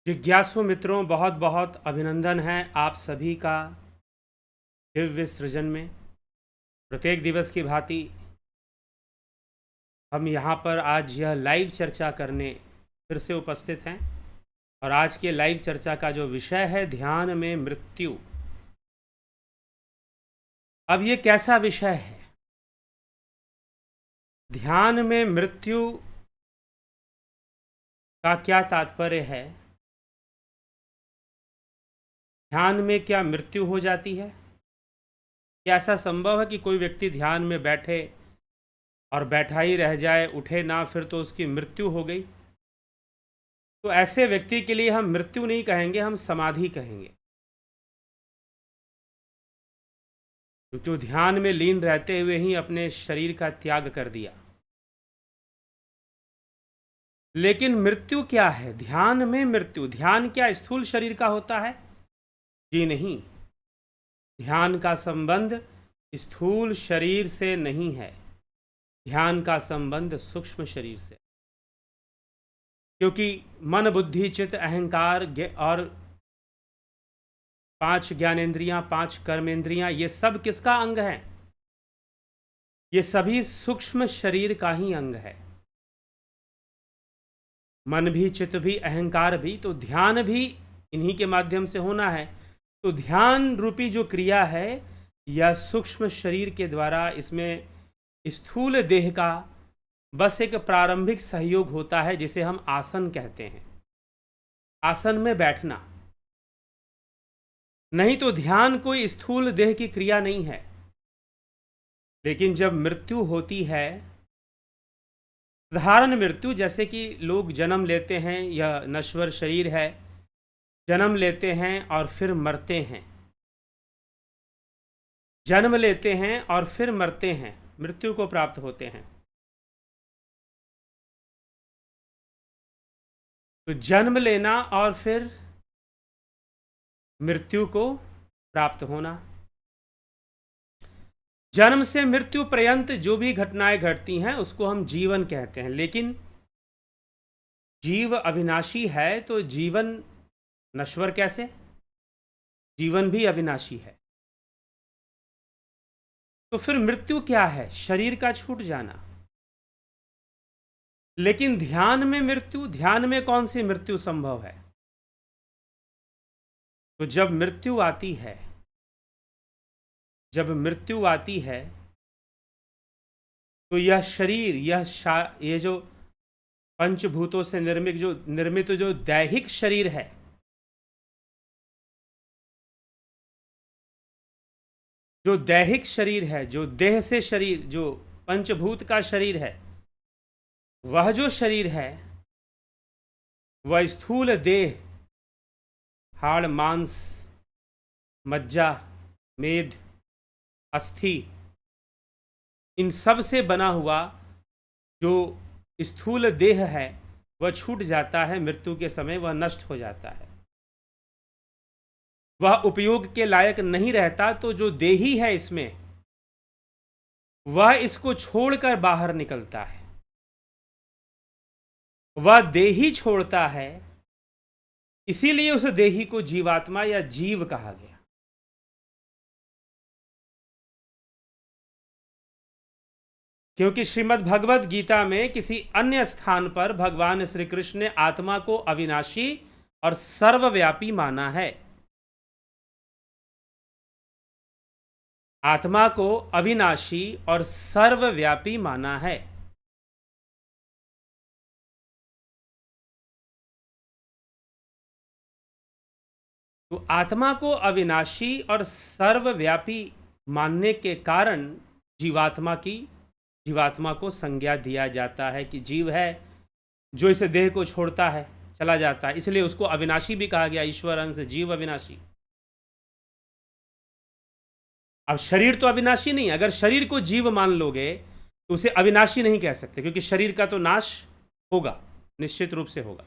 जिज्ञासु मित्रों, बहुत बहुत अभिनंदन है आप सभी का दिव्य सृजन में। प्रत्येक दिवस की भांति हम यहाँ पर आज यह लाइव चर्चा करने फिर से उपस्थित हैं। और आज के लाइव चर्चा का जो विषय है, ध्यान में मृत्यु। अब ये कैसा विषय है? ध्यान में मृत्यु का क्या तात्पर्य है? ध्यान में क्या मृत्यु हो जाती है? क्या ऐसा संभव है कि कोई व्यक्ति ध्यान में बैठे और बैठा ही रह जाए, उठे ना, फिर तो उसकी मृत्यु हो गई? तो ऐसे व्यक्ति के लिए हम मृत्यु नहीं कहेंगे, हम समाधि कहेंगे। जो ध्यान में लीन रहते हुए ही अपने शरीर का त्याग कर दिया। लेकिन मृत्यु क्या है? ध्यान में मृत्यु। ध्यान क्या स्थूल शरीर का होता है? जी नहीं। ध्यान का संबंध स्थूल शरीर से नहीं है, ध्यान का संबंध सूक्ष्म शरीर से। क्योंकि मन, बुद्धि, चित्त, अहंकार और 5 ज्ञानेंद्रियां, 5 कर्मेंद्रियां, ये सब किसका अंग है? ये सभी सूक्ष्म शरीर का ही अंग है। मन भी, चित्त भी, अहंकार भी, तो ध्यान भी इन्हीं के माध्यम से होना है। तो ध्यान रूपी जो क्रिया है यह सूक्ष्म शरीर के द्वारा, इसमें स्थूल देह का बस एक प्रारंभिक सहयोग होता है, जिसे हम आसन कहते हैं। आसन में बैठना। नहीं तो ध्यान कोई स्थूल देह की क्रिया नहीं है। लेकिन जब मृत्यु होती है, साधारण मृत्यु, जैसे कि लोग जन्म लेते हैं, यह नश्वर शरीर है, जन्म लेते हैं और फिर मरते हैं, जन्म लेते हैं और फिर मरते हैं, मृत्यु को प्राप्त होते हैं। तो जन्म लेना और फिर मृत्यु को प्राप्त होना। जन्म से मृत्यु पर्यंत जो भी घटनाएं घटती हैं उसको हम जीवन कहते हैं। लेकिन जीव अविनाशी है, तो जीवन नश्वर कैसे? जीवन भी अविनाशी है। तो फिर मृत्यु क्या है? शरीर का छूट जाना। लेकिन ध्यान में मृत्यु, ध्यान में कौन सी मृत्यु संभव है? तो जब मृत्यु आती है, जब मृत्यु आती है, तो यह शरीर, ये जो पंचभूतों से निर्मित जो दैहिक शरीर है, जो दैहिक शरीर है, जो देह से शरीर, जो पंचभूत का शरीर है, वह जो शरीर है वह स्थूल देह, हाड़, मांस, मज्जा, मेद, अस्थि, इन सब से बना हुआ जो स्थूल देह है वह छूट जाता है। मृत्यु के समय वह नष्ट हो जाता है, वह उपयोग के लायक नहीं रहता। तो जो देही है इसमें, वह इसको छोड़कर बाहर निकलता है, वह देही छोड़ता है। इसीलिए उस देही को जीवात्मा या जीव कहा गया। क्योंकि श्रीमद् भगवद गीता में किसी अन्य स्थान पर भगवान श्री कृष्ण ने आत्मा को अविनाशी और सर्वव्यापी माना है। आत्मा को अविनाशी और सर्वव्यापी माना है। तो आत्मा को अविनाशी और सर्वव्यापी मानने के कारण जीवात्मा को संज्ञा दिया जाता है कि जीव है जो इस देह को छोड़ता है, चला जाता है, इसलिए उसको अविनाशी भी कहा गया। ईश्वर अंश जीव अविनाशी। अब शरीर तो अविनाशी नहीं। अगर शरीर को जीव मान लोगे तो उसे अविनाशी नहीं कह सकते, क्योंकि शरीर का तो नाश होगा, निश्चित रूप से होगा,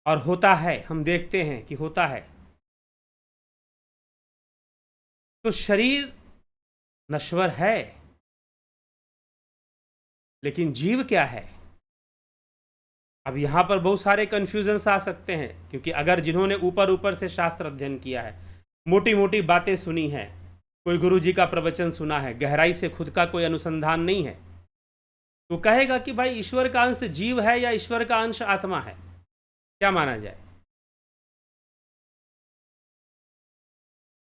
और होता है, हम देखते हैं कि होता है। तो शरीर नश्वर है, लेकिन जीव क्या है? अब यहाँ पर बहुत सारे कन्फ्यूजन्स आ सकते हैं, क्योंकि अगर जिन्होंने ऊपर ऊपर से शास्त्र अध्ययन किया है, मोटी मोटी बातें सुनी हैं, कोई गुरु जी का प्रवचन सुना है, गहराई से खुद का कोई अनुसंधान नहीं है, तो कहेगा कि भाई ईश्वर का अंश जीव है या ईश्वर का अंश आत्मा है, क्या माना जाए।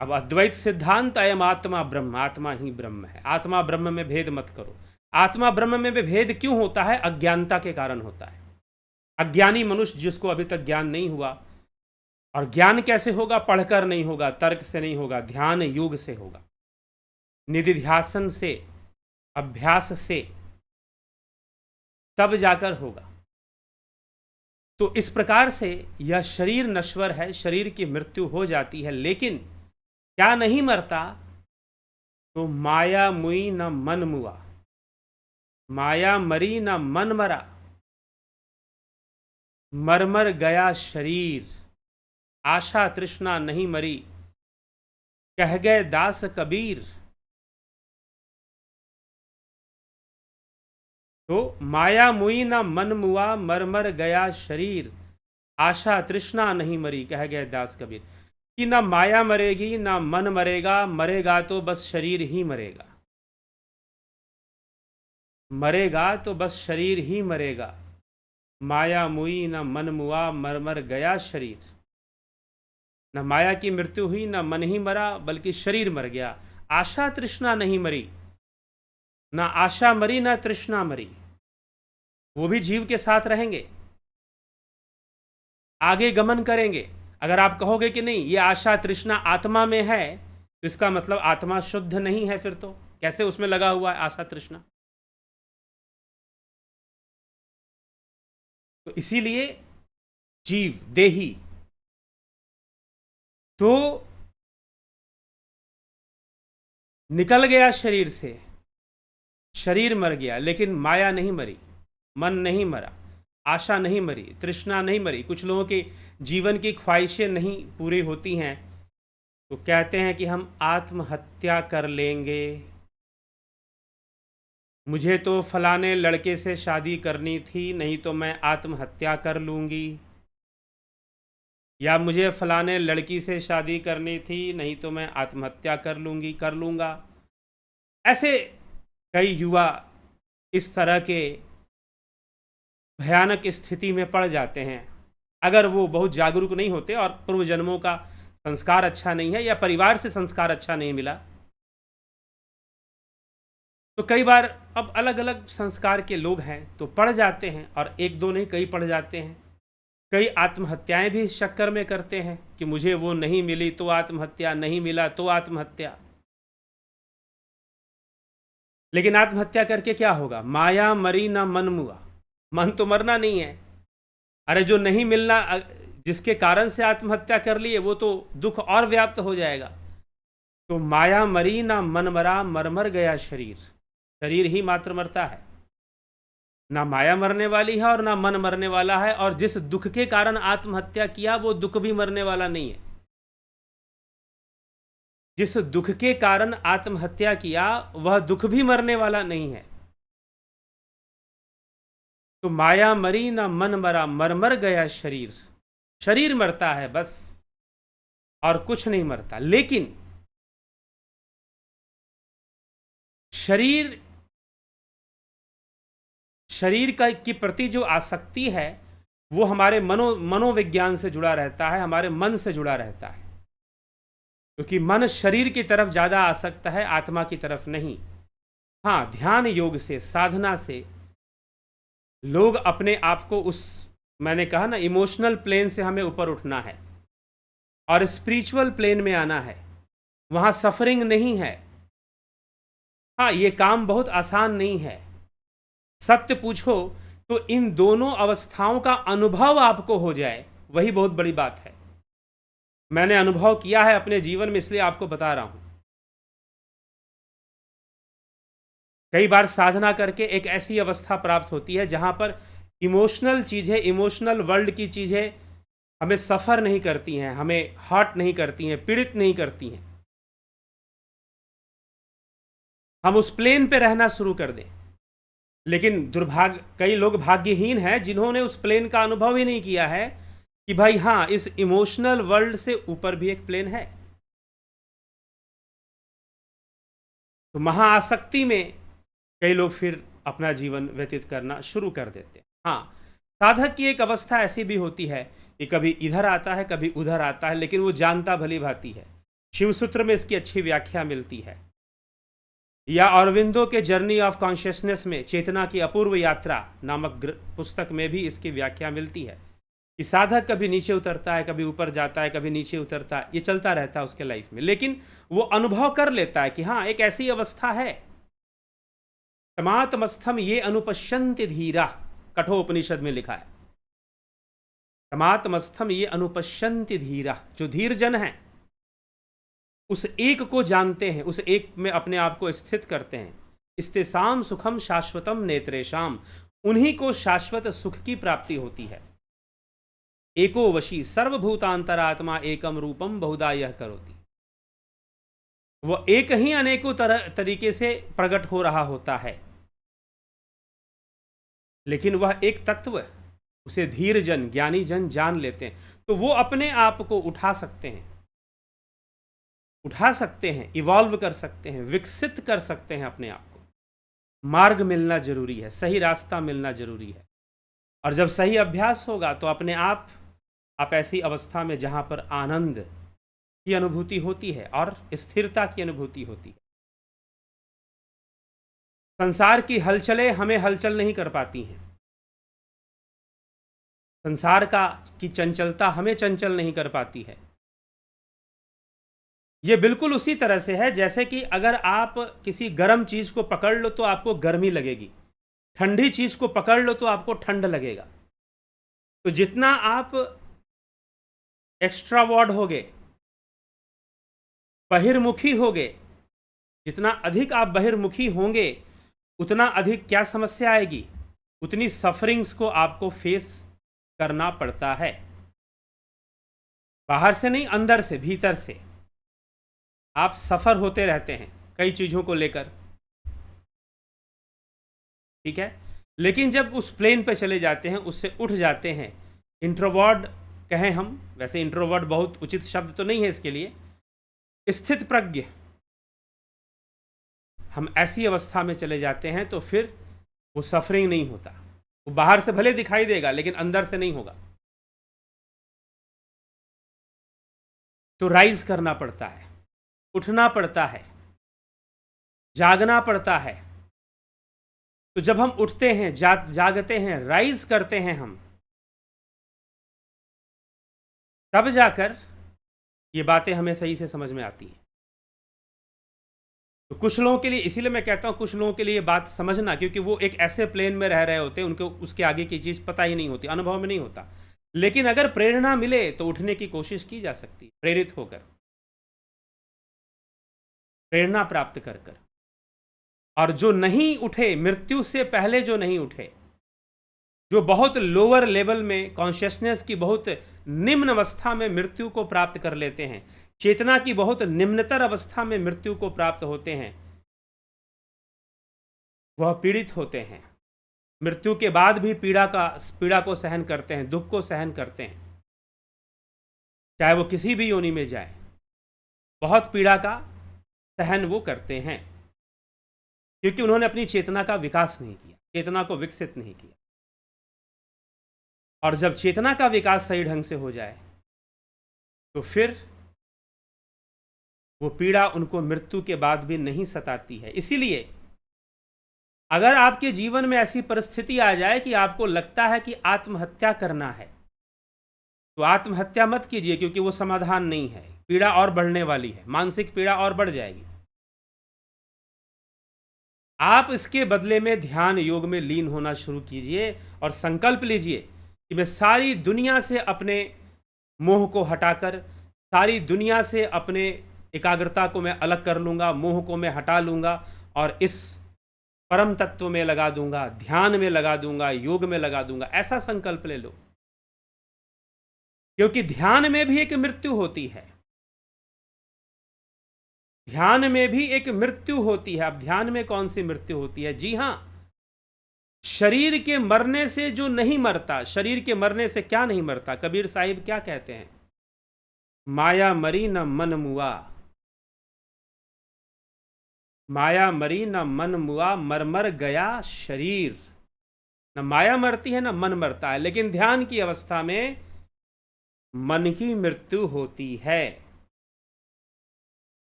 अब अद्वैत सिद्धांत अयम आत्मा ब्रह्म, आत्मा ही ब्रह्म है, आत्मा ब्रह्म में भेद मत करो। आत्मा ब्रह्म में भी भेद क्यों होता है? अज्ञानता के कारण होता है। अज्ञानी मनुष्य जिसको अभी तक ज्ञान नहीं हुआ, और ज्ञान कैसे होगा? पढ़कर नहीं होगा, तर्क से नहीं होगा, ध्यान योग से होगा, निधिध्यासन से, अभ्यास से, तब जाकर होगा। तो इस प्रकार से यह शरीर नश्वर है, शरीर की मृत्यु हो जाती है, लेकिन क्या नहीं मरता? तो माया मुई न मन मुआ, माया मरी न मन मरा, मरमर गया शरीर, आशा तृष्णा नहीं मरी, कह गए दास कबीर। तो माया मुई न मन मुआ, मरमर गया शरीर, आशा तृष्णा नहीं मरी, कह गए दास कबीर। कि ना माया मरेगी ना मन मरेगा, मरेगा तो बस शरीर ही मरेगा, मरेगा तो बस शरीर ही मरेगा। माया मुई न मन मुआ, मरमर गया शरीर। न माया की मृत्यु हुई, न मन ही मरा, बल्कि शरीर मर गया। आशा तृष्णा नहीं मरी, ना आशा मरी ना तृष्णा मरी, वो भी जीव के साथ रहेंगे, आगे गमन करेंगे। अगर आप कहोगे कि नहीं ये आशा तृष्णा आत्मा में है, तो इसका मतलब आत्मा शुद्ध नहीं है, फिर तो कैसे उसमें लगा हुआ है आशा तृष्णा? तो इसीलिए जीव देही तो निकल गया शरीर से, शरीर मर गया, लेकिन माया नहीं मरी, मन नहीं मरा, आशा नहीं मरी, तृष्णा नहीं मरी। कुछ लोगों के जीवन की ख्वाहिशें नहीं पूरी होती हैं, तो कहते हैं कि हम आत्महत्या कर लेंगे, मुझे तो फलाने लड़के से शादी करनी थी, नहीं तो मैं आत्महत्या कर लूँगी, या मुझे फलाने लड़की से शादी करनी थी, नहीं तो मैं आत्महत्या कर लूँगी, कर लूँगा। ऐसे कई युवा इस तरह के भयानक स्थिति में पड़ जाते हैं, अगर वो बहुत जागरूक नहीं होते और पूर्व जन्मों का संस्कार अच्छा नहीं है या परिवार से संस्कार अच्छा नहीं मिला। तो कई बार अब अलग अलग संस्कार के लोग हैं तो पढ़ जाते हैं, और एक दो नहीं कई पढ़ जाते हैं। कई आत्महत्याएं भी इस चक्कर में करते हैं कि मुझे वो नहीं मिली तो आत्महत्या, नहीं मिला तो आत्महत्या। लेकिन आत्महत्या करके क्या होगा? माया मरी ना मन मुआ, मन तो मरना नहीं है। अरे जो नहीं मिलना, जिसके कारण से आत्महत्या कर लिए, वो तो दुख और व्याप्त हो जाएगा। तो माया मरी ना मन मरा, मर गया शरीर, शरीर ही मात्र मरता है, ना माया मरने वाली है और ना मन मरने वाला है। और जिस दुख के कारण आत्महत्या किया वो दुख भी मरने वाला नहीं है। जिस दुख के कारण आत्महत्या किया वह दुख भी मरने वाला नहीं है। तो माया मरी ना मन मरा, मर गया शरीर, शरीर मरता है बस, और कुछ नहीं मरता। लेकिन शरीर का की प्रति जो आसक्ति है वो हमारे मनोविज्ञान से जुड़ा रहता है, हमारे मन से जुड़ा रहता है, क्योंकि मन शरीर की तरफ ज़्यादा आसक्त है, आत्मा की तरफ नहीं। हाँ, ध्यान योग से, साधना से लोग अपने आप को उस, मैंने कहा ना, इमोशनल प्लेन से हमें ऊपर उठना है और स्पिरिचुअल प्लेन में आना है। वहाँ सफरिंग नहीं है। हाँ, ये काम बहुत आसान नहीं है। सत्य पूछो तो इन दोनों अवस्थाओं का अनुभव आपको हो जाए, वही बहुत बड़ी बात है। मैंने अनुभव किया है अपने जीवन में, इसलिए आपको बता रहा हूं। कई बार साधना करके एक ऐसी अवस्था प्राप्त होती है जहां पर इमोशनल चीज़ें, इमोशनल वर्ल्ड की चीज़ें हमें सफ़र नहीं करती हैं, हमें हर्ट नहीं करती हैं, पीड़ित नहीं करती हैं। हम उस प्लेन पे रहना शुरू कर दें। लेकिन दुर्भाग्य, कई लोग भाग्यहीन हैं जिन्होंने उस प्लेन का अनुभव ही नहीं किया है कि भाई हाँ, इस इमोशनल वर्ल्ड से ऊपर भी एक प्लेन है। तो महाआसक्ति में कई लोग फिर अपना जीवन व्यतीत करना शुरू कर देते हैं। हाँ, साधक की एक अवस्था ऐसी भी होती है कि कभी इधर आता है, कभी उधर आता है, लेकिन वो जानता भली भांति है। शिव सूत्र में इसकी अच्छी व्याख्या मिलती है, या अरविंदो के जर्नी ऑफ कॉन्शियसनेस में चेतना की अपूर्व यात्रा नामक पुस्तक में भी इसकी व्याख्या मिलती है कि साधक कभी नीचे उतरता है, कभी ऊपर जाता है, कभी नीचे उतरता है, ये चलता रहता है उसके लाइफ में, लेकिन वो अनुभव कर लेता है कि हाँ, एक ऐसी अवस्था है। समातमस्थम ये अनुपश्यन्ति धीरा, कठोपनिषद में लिखा है। समातमस्थम ये अनुपश्यन्ति धीरा, जो धीर जन है उस एक को जानते हैं, उस एक में अपने आप को स्थित करते हैं। इस्तेसाम सुखम शाश्वतम नेत्रेशाम, उन्हीं को शाश्वत सुख की प्राप्ति होती है। एको वशी सर्वभूतांतरात्मा एकम रूपम बहुधा यह करोति, वह एक ही अनेकों तरीके से प्रकट हो रहा होता है, लेकिन वह एक तत्व, उसे धीर जन, ज्ञानी जन जान लेते हैं, तो वो अपने आप को उठा सकते हैं, इवॉल्व कर सकते हैं, विकसित कर सकते हैं अपने आप को। मार्ग मिलना जरूरी है, सही रास्ता मिलना जरूरी है। और जब सही अभ्यास होगा तो अपने आप ऐसी अवस्था में जहां पर आनंद की अनुभूति होती है और स्थिरता की अनुभूति होती है। संसार की हलचलें हमें हलचल नहीं कर पाती हैं, संसार की चंचलता हमें चंचल नहीं कर पाती है। ये बिल्कुल उसी तरह से है जैसे कि अगर आप किसी गर्म चीज को पकड़ लो तो आपको गर्मी लगेगी, ठंडी चीज को पकड़ लो तो आपको ठंड लगेगा। तो जितना आप एक्स्ट्रावर्ड होगे, बहिर्मुखी होगे, जितना अधिक आप बहिर्मुखी होंगे, उतना अधिक क्या समस्या आएगी, उतनी सफरिंग्स को आपको फेस करना पड़ता है। बाहर से नहीं, अंदर से, भीतर से आप सफर होते रहते हैं कई चीजों को लेकर, ठीक है। लेकिन जब उस प्लेन पे चले जाते हैं, उससे उठ जाते हैं, इंट्रोवर्ड कहें हम, वैसे इंट्रोवर्ड बहुत उचित शब्द तो नहीं है इसके लिए, स्थित प्रज्ञ, हम ऐसी अवस्था में चले जाते हैं तो फिर वो सफरिंग नहीं होता। वो बाहर से भले दिखाई देगा लेकिन अंदर से नहीं होगा। तो राइज करना पड़ता है, उठना पड़ता है, जागना पड़ता है। तो जब हम उठते हैं, जागते हैं, राइज करते हैं हम, तब जाकर ये बातें हमें सही से समझ में आती हैं। तो कुछ लोगों के लिए, इसीलिए मैं कहता हूं कुछ लोगों के लिए बात समझना, क्योंकि वो एक ऐसे प्लेन में रह रहे होते हैं, उनको उसके आगे की चीज पता ही नहीं होती, अनुभव में नहीं होता। लेकिन अगर प्रेरणा मिले तो उठने की कोशिश की जा सकती है, प्रेरित होकर, प्रेरणा प्राप्त कर कर। और जो नहीं उठे, मृत्यु से पहले जो नहीं उठे, जो बहुत लोअर लेवल में, कॉन्शियसनेस की बहुत निम्न अवस्था में मृत्यु को प्राप्त कर लेते हैं, चेतना की बहुत निम्नतर अवस्था में मृत्यु को प्राप्त होते हैं, वह पीड़ित होते हैं। मृत्यु के बाद भी पीड़ा को सहन करते हैं, दुख को सहन करते हैं, चाहे वो किसी भी योनि में जाए, बहुत पीड़ा का सहन वो करते हैं, क्योंकि उन्होंने अपनी चेतना का विकास नहीं किया, चेतना को विकसित नहीं किया। और जब चेतना का विकास सही ढंग से हो जाए तो फिर वो पीड़ा उनको मृत्यु के बाद भी नहीं सताती है। इसीलिए अगर आपके जीवन में ऐसी परिस्थिति आ जाए कि आपको लगता है कि आत्महत्या करना है, तो आत्महत्या मत कीजिए, क्योंकि वो समाधान नहीं है, पीड़ा और बढ़ने वाली है, मानसिक पीड़ा और बढ़ जाएगी। आप इसके बदले में ध्यान योग में लीन होना शुरू कीजिए और संकल्प लीजिए कि मैं सारी दुनिया से अपने मोह को हटाकर, सारी दुनिया से अपने एकाग्रता को मैं अलग कर लूँगा, मोह को मैं हटा लूँगा और इस परम तत्व में लगा दूंगा, ध्यान में लगा दूंगा, योग में लगा दूंगा। ऐसा संकल्प ले लो, क्योंकि ध्यान में भी एक मृत्यु होती है, ध्यान में भी एक मृत्यु होती है। अब ध्यान में कौन सी मृत्यु होती है? जी हाँ, शरीर के मरने से जो नहीं मरता, शरीर के मरने से क्या नहीं मरता, कबीर साहिब क्या कहते हैं? माया मरी न मन मुआ, माया मरी न मन मुआ, मर मर गया शरीर। न माया मरती है न मन मरता है, लेकिन ध्यान की अवस्था में मन की मृत्यु होती है।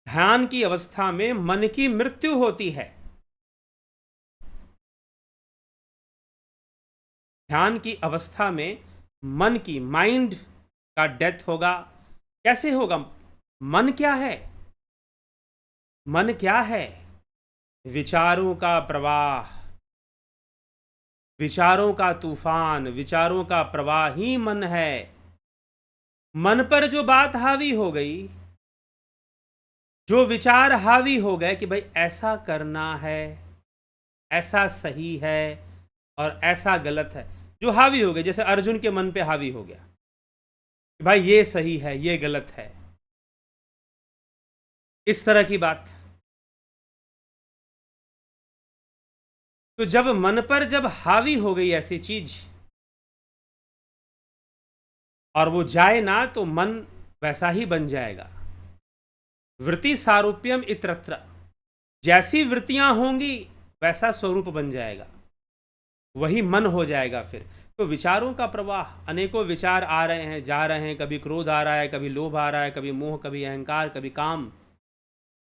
ध्यान की अवस्था में मन की मृत्यु होती है। ध्यान की अवस्था में मन की, माइंड का डेथ होगा। कैसे होगा? मन क्या है? मन क्या है? विचारों का प्रवाह, विचारों का तूफान, विचारों का प्रवाह ही मन है। मन पर जो बात हावी हो गई, जो विचार हावी हो गए कि भाई ऐसा करना है, ऐसा सही है और ऐसा गलत है, जो हावी हो गए, जैसे अर्जुन के मन पे हावी हो गया कि भाई ये सही है, ये गलत है, इस तरह की बात। तो जब मन पर जब हावी हो गई ऐसी चीज और वो जाए ना, तो मन वैसा ही बन जाएगा। वृत्ति सारूप्यम इत्रत्र, जैसी वृत्तियां होंगी वैसा स्वरूप बन जाएगा, वही मन हो जाएगा। फिर तो विचारों का प्रवाह, अनेकों विचार आ रहे हैं, जा रहे हैं, कभी क्रोध आ रहा है, कभी लोभ आ रहा है, कभी मोह, कभी अहंकार, कभी काम,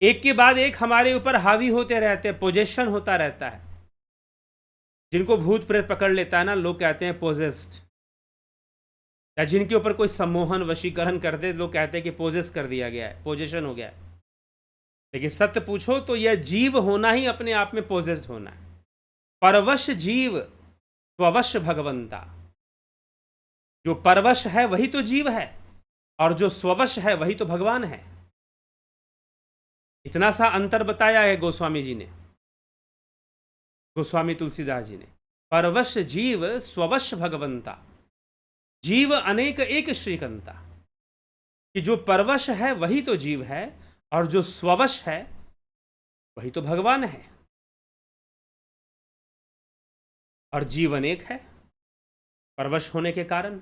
एक के बाद एक हमारे ऊपर हावी होते रहते हैं, पोजेशन होता रहता है। जिनको भूत प्रेत पकड़ लेता है ना, लोग कहते हैं पोजेस्ड, या जिनके ऊपर कोई सम्मोहन वशीकरण करते, लोग कहते हैं कि पोजेस कर दिया गया है, पोजेशन हो गया है। लेकिन सत्य पूछो तो यह जीव होना ही अपने आप में पोजेस्ड होना है। परवश जीव स्ववश भगवंता, जो परवश है वही तो जीव है, और जो स्ववश है वही तो भगवान है। इतना सा अंतर बताया है गोस्वामी जी ने, गोस्वामी तुलसीदास जी ने। परवश जीव स्ववश भगवंता, जीव अनेक एक श्रीकंता, कि जो परवश है वही तो जीव है, और जो स्ववश है वही तो भगवान है। और जीव अनेक है परवश होने के कारण।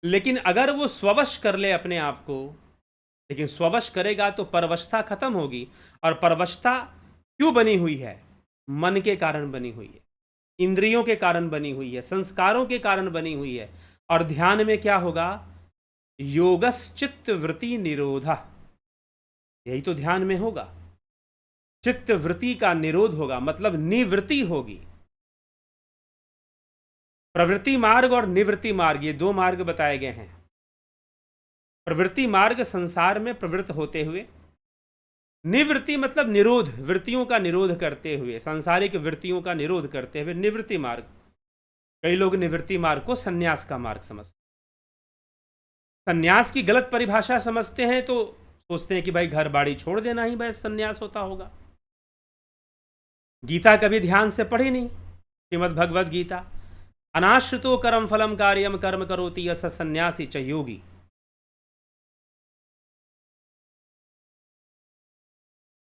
लेकिन अगर वो स्ववश कर ले अपने आप को, लेकिन स्ववश करेगा तो परवशता खत्म होगी। और परवशता क्यों बनी हुई है? मन के कारण बनी हुई है, इंद्रियों के कारण बनी हुई है, संस्कारों के कारण बनी हुई है। और ध्यान में क्या होगा? योगश्चित्त वृत्ति निरोधा, यही तो ध्यान में होगा। चित्त वृत्ति का निरोध होगा, मतलब निवृत्ति होगी। प्रवृत्ति मार्ग और निवृत्ति मार्ग, ये दो मार्ग बताए गए हैं। प्रवृत्ति मार्ग संसार में प्रवृत्त होते हुए, निवृत्ति मतलब निरोध, वृत्तियों का निरोध करते हुए, सांसारिक वृत्तियों का निरोध करते हुए निवृत्ति मार्ग। कई लोग निवृत्ति मार्ग को संन्यास का मार्ग समझते हैं, संन्यास की गलत परिभाषा समझते हैं, तो सोचते हैं कि भाई घर बाड़ी छोड़ देना ही बस संन्यास होता होगा। गीता कभी ध्यान से पढ़ी नहीं, श्रीमद् भगवद गीता। अनाश्रितो कर्म फलम कार्यम कर्म करोति यस संन्यासी च योगी।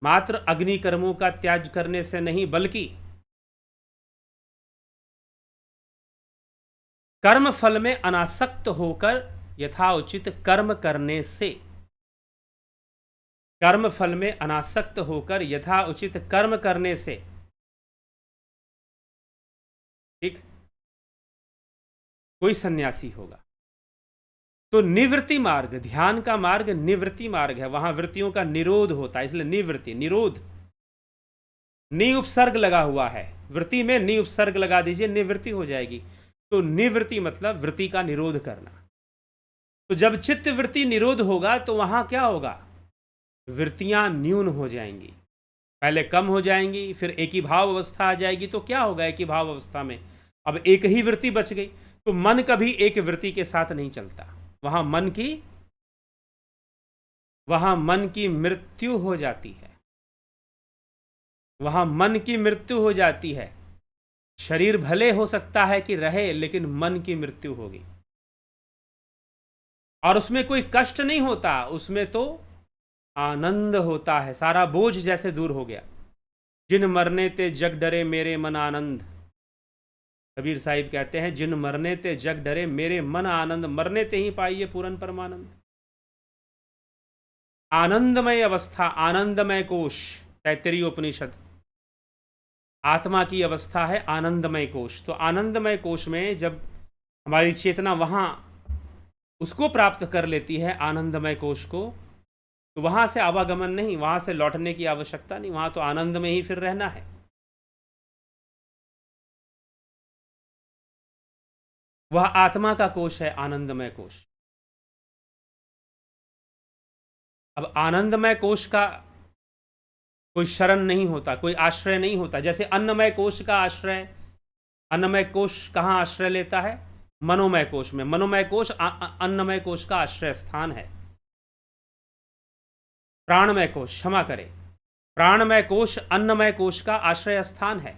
मात्र अग्नि कर्मों का त्याग करने से नहीं, बल्कि कर्म फल में अनासक्त होकर यथाउचित कर्म करने से, कर्म फल में अनासक्त होकर यथाउचित कर्म करने से, ठीक, कोई सन्यासी होगा। तो निवृत्ति मार्ग, ध्यान का मार्ग निवृत्ति मार्ग है, वहां वृत्तियों का निरोध होता है, इसलिए निवृत्ति, निरोध, नि उपसर्ग लगा हुआ है, वृत्ति में नि उपसर्ग लगा दीजिए, निवृत्ति हो जाएगी। तो निवृत्ति मतलब वृत्ति का निरोध करना। तो जब चित्त वृत्ति निरोध होगा तो वहां क्या होगा? वृत्तियां न्यून हो जाएंगी, पहले कम हो जाएंगी, फिर एक ही भाव अवस्था आ जाएगी। तो क्या होगा एक ही भाव अवस्था में? अब एक ही वृत्ति बच गई, तो मन कभी एक वृत्ति के साथ नहीं चलता, वहां मन की मृत्यु हो जाती है, वहां मन की मृत्यु हो जाती है। शरीर भले हो सकता है कि रहे, लेकिन मन की मृत्यु होगी। और उसमें कोई कष्ट नहीं होता, उसमें तो आनंद होता है, सारा बोझ जैसे दूर हो गया। जिन मरने ते जग डरे मेरे मन आनंद, कबीर साहिब कहते हैं, जिन मरने ते जग डरे मेरे मन आनंद, मरने ते ही पाइए पूरन परमानंद। आनंदमय अवस्था, आनंदमय कोश, तैत्तरीय उपनिषद, आत्मा की अवस्था है आनंदमय कोश। तो आनंदमय कोश में जब हमारी चेतना वहां उसको प्राप्त कर लेती है, आनंदमय कोश को, तो वहां से आवागमन नहीं, वहां से लौटने की आवश्यकता नहीं, वहां तो आनंद में ही फिर रहना है। वह आत्मा का कोश है, आनंदमय कोश। अब आनंदमय कोश का कोई शरण नहीं होता, कोई आश्रय नहीं होता। जैसे अन्नमय कोश का आश्रय, अन्नमय कोश कहाँ आश्रय लेता है? मनोमय कोश में। मनोमय कोश अन्नमय कोश का आश्रय स्थान है। प्राणमय कोश, क्षमा करें, प्राणमय कोश अन्नमय कोश का आश्रय स्थान है।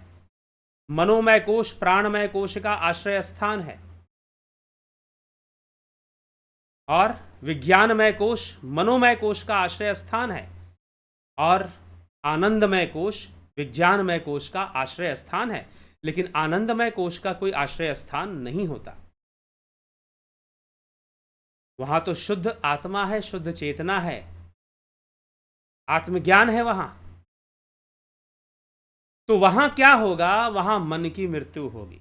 मनोमय कोश प्राणमय कोश का आश्रय स्थान है। और विज्ञानमय कोश मनोमय कोश का आश्रय स्थान है। और आनंदमय कोश विज्ञानमय कोश का आश्रय स्थान है। लेकिन आनंदमय कोश का कोई आश्रय स्थान नहीं होता। वहां तो शुद्ध आत्मा है, शुद्ध चेतना है, आत्मज्ञान है वहां। तो वहां क्या होगा? वहां मन की मृत्यु होगी।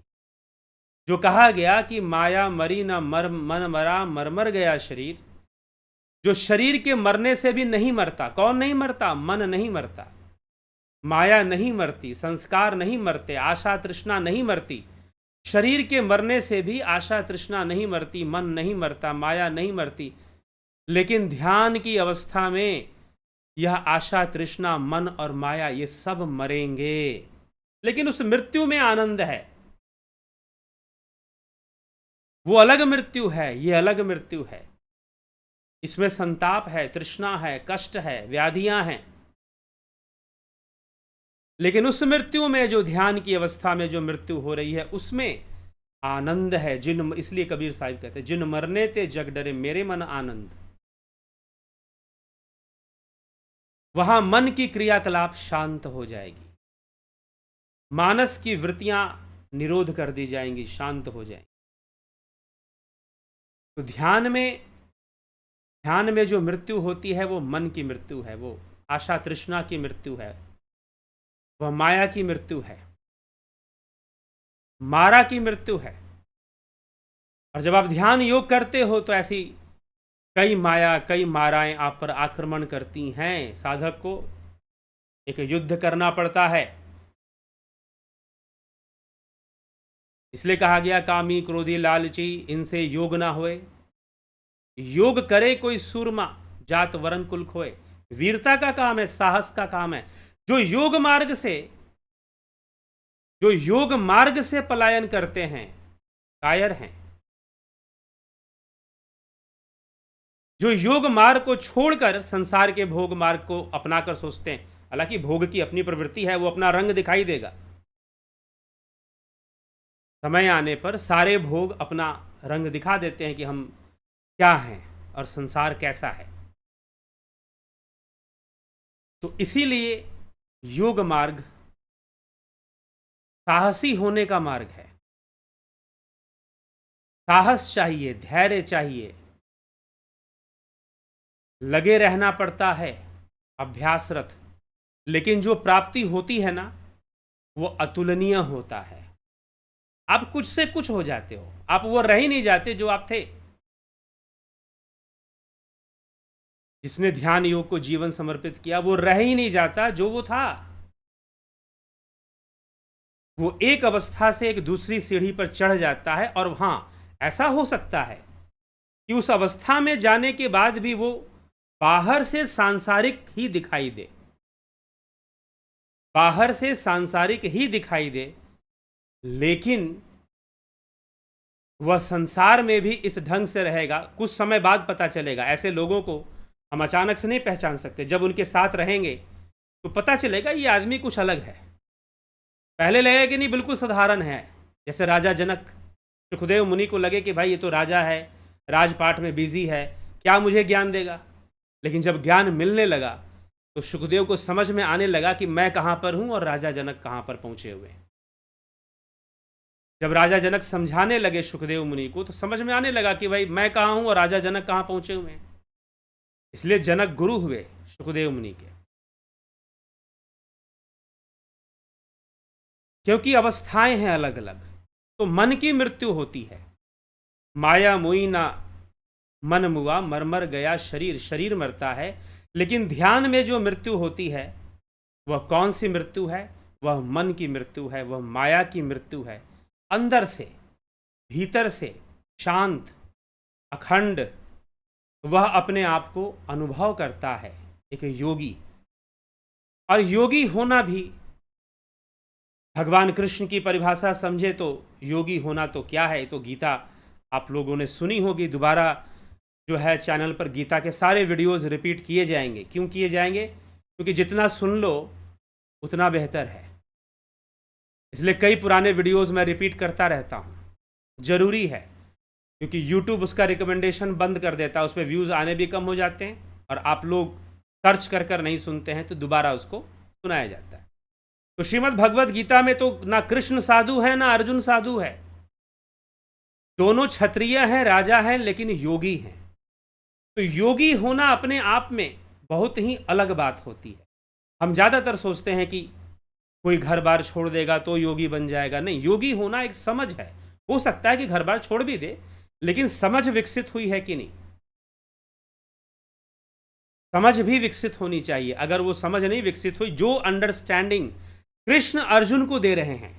जो कहा गया कि माया मरी न मर मन मरा, मर मर गया शरीर। जो शरीर के मरने से भी नहीं मरता। कौन नहीं मरता? मन नहीं मरता, माया नहीं मरती, संस्कार नहीं मरते, आशा तृष्णा नहीं मरती। शरीर के मरने से भी आशा तृष्णा नहीं मरती, मन नहीं मरता, माया नहीं मरती। लेकिन ध्यान की अवस्था में यह आशा तृष्णा, मन और माया ये सब मरेंगे। लेकिन उस मृत्यु में आनंद है। वो अलग मृत्यु है, ये अलग मृत्यु है। इसमें संताप है, तृष्णा है, कष्ट है, व्याधियां हैं। लेकिन उस मृत्यु में, जो ध्यान की अवस्था में जो मृत्यु हो रही है, उसमें आनंद है। जिन, इसलिए कबीर साहिब कहते हैं, जिन मरने ते जग डरे मेरे मन आनंद। वहां मन की क्रियाकलाप शांत हो जाएगी, मानस की वृत्तियां निरोध कर दी जाएंगी, शांत हो जाएंगी। तो ध्यान में जो मृत्यु होती है वो मन की मृत्यु है, वो आशा तृष्णा की मृत्यु है, वह माया की मृत्यु है, मारा की मृत्यु है। और जब आप ध्यान योग करते हो तो ऐसी कई माया, कई माराएं आप पर आक्रमण करती हैं। साधक को एक युद्ध करना पड़ता है। इसलिए कहा गया, कामी क्रोधी लालची इनसे योग ना होए। योग करे कोई सूरमा, जात वरण कुल खोए। वीरता का काम है, साहस का काम है। जो योग मार्ग से पलायन करते हैं, कायर हैं। जो योग मार्ग को छोड़कर संसार के भोग मार्ग को अपनाकर सोचते हैं, हालांकि भोग की अपनी प्रवृत्ति है, वो अपना रंग दिखाई देगा। समय आने पर सारे भोग अपना रंग दिखा देते हैं कि हम क्या हैं और संसार कैसा है। तो इसीलिए योग मार्ग साहसी होने का मार्ग है। साहस चाहिए, धैर्य चाहिए, लगे रहना पड़ता है, अभ्यासरत। लेकिन जो प्राप्ति होती है ना, वो अतुलनीय होता है। आप कुछ से कुछ हो जाते हो, आप वो रह ही नहीं जाते जो आप थे। जिसने ध्यान योग को जीवन समर्पित किया, वो रह ही नहीं जाता जो वो था। वो एक अवस्था से एक दूसरी सीढ़ी पर चढ़ जाता है। और हाँ, ऐसा हो सकता है कि उस अवस्था में जाने के बाद भी वो बाहर से सांसारिक ही दिखाई दे, बाहर से सांसारिक ही दिखाई दे, लेकिन वह संसार में भी इस ढंग से रहेगा। कुछ समय बाद पता चलेगा। ऐसे लोगों को हम अचानक से नहीं पहचान सकते। जब उनके साथ रहेंगे तो पता चलेगा ये आदमी कुछ अलग है। पहले लगेगा कि नहीं, बिल्कुल साधारण है। जैसे राजा जनक, सुखदेव मुनि को लगे कि भाई ये तो राजा है, राजपाट में बिजी है, क्या मुझे ज्ञान देगा। लेकिन जब ज्ञान मिलने लगा तो सुखदेव को समझ में आने लगा कि मैं कहाँ पर हूँ और राजा जनक कहाँ पर पहुँचे हुए हैं। जब राजा जनक समझाने लगे सुखदेव मुनि को तो समझ में आने लगा कि भाई मैं कहाँ हूं और राजा जनक कहाँ पहुंचे हुए हैं। इसलिए जनक गुरु हुए सुखदेव मुनि के, क्योंकि अवस्थाएं हैं अलग अलग। तो मन की मृत्यु होती है, माया मोई ना मन मुआ, मर मर गया शरीर, शरीर मरता है। लेकिन ध्यान में जो मृत्यु होती है वह कौन सी मृत्यु है? वह मन की मृत्यु है, वह माया की मृत्यु है। अंदर से, भीतर से शांत, अखंड वह अपने आप को अनुभव करता है, एक योगी। और योगी होना भी, भगवान कृष्ण की परिभाषा समझे तो योगी होना तो क्या है? तो गीता आप लोगों ने सुनी होगी। दोबारा जो है चैनल पर गीता के सारे वीडियोस रिपीट किए जाएंगे। क्यों किए जाएंगे? क्योंकि जितना सुन लो उतना बेहतर है। इसलिए कई पुराने वीडियोस मैं रिपीट करता रहता हूँ, ज़रूरी है। क्योंकि यूट्यूब उसका रिकमेंडेशन बंद कर देता है, उस पर व्यूज़ आने भी कम हो जाते हैं और आप लोग सर्च कर कर नहीं सुनते हैं तो दोबारा उसको सुनाया जाता है। तो श्रीमद् भगवत गीता में तो ना कृष्ण साधु है ना अर्जुन साधु है, दोनों क्षत्रिय हैं, राजा हैं, लेकिन योगी हैं। तो योगी होना अपने आप में बहुत ही अलग बात होती है। हम ज़्यादातर सोचते हैं कि कोई घर बार छोड़ देगा तो योगी बन जाएगा। नहीं, योगी होना एक समझ है। हो सकता है कि घर बार छोड़ भी दे, लेकिन समझ विकसित हुई है कि नहीं, समझ भी विकसित होनी चाहिए। अगर वो समझ नहीं विकसित हुई, जो अंडरस्टैंडिंग कृष्ण अर्जुन को दे रहे हैं,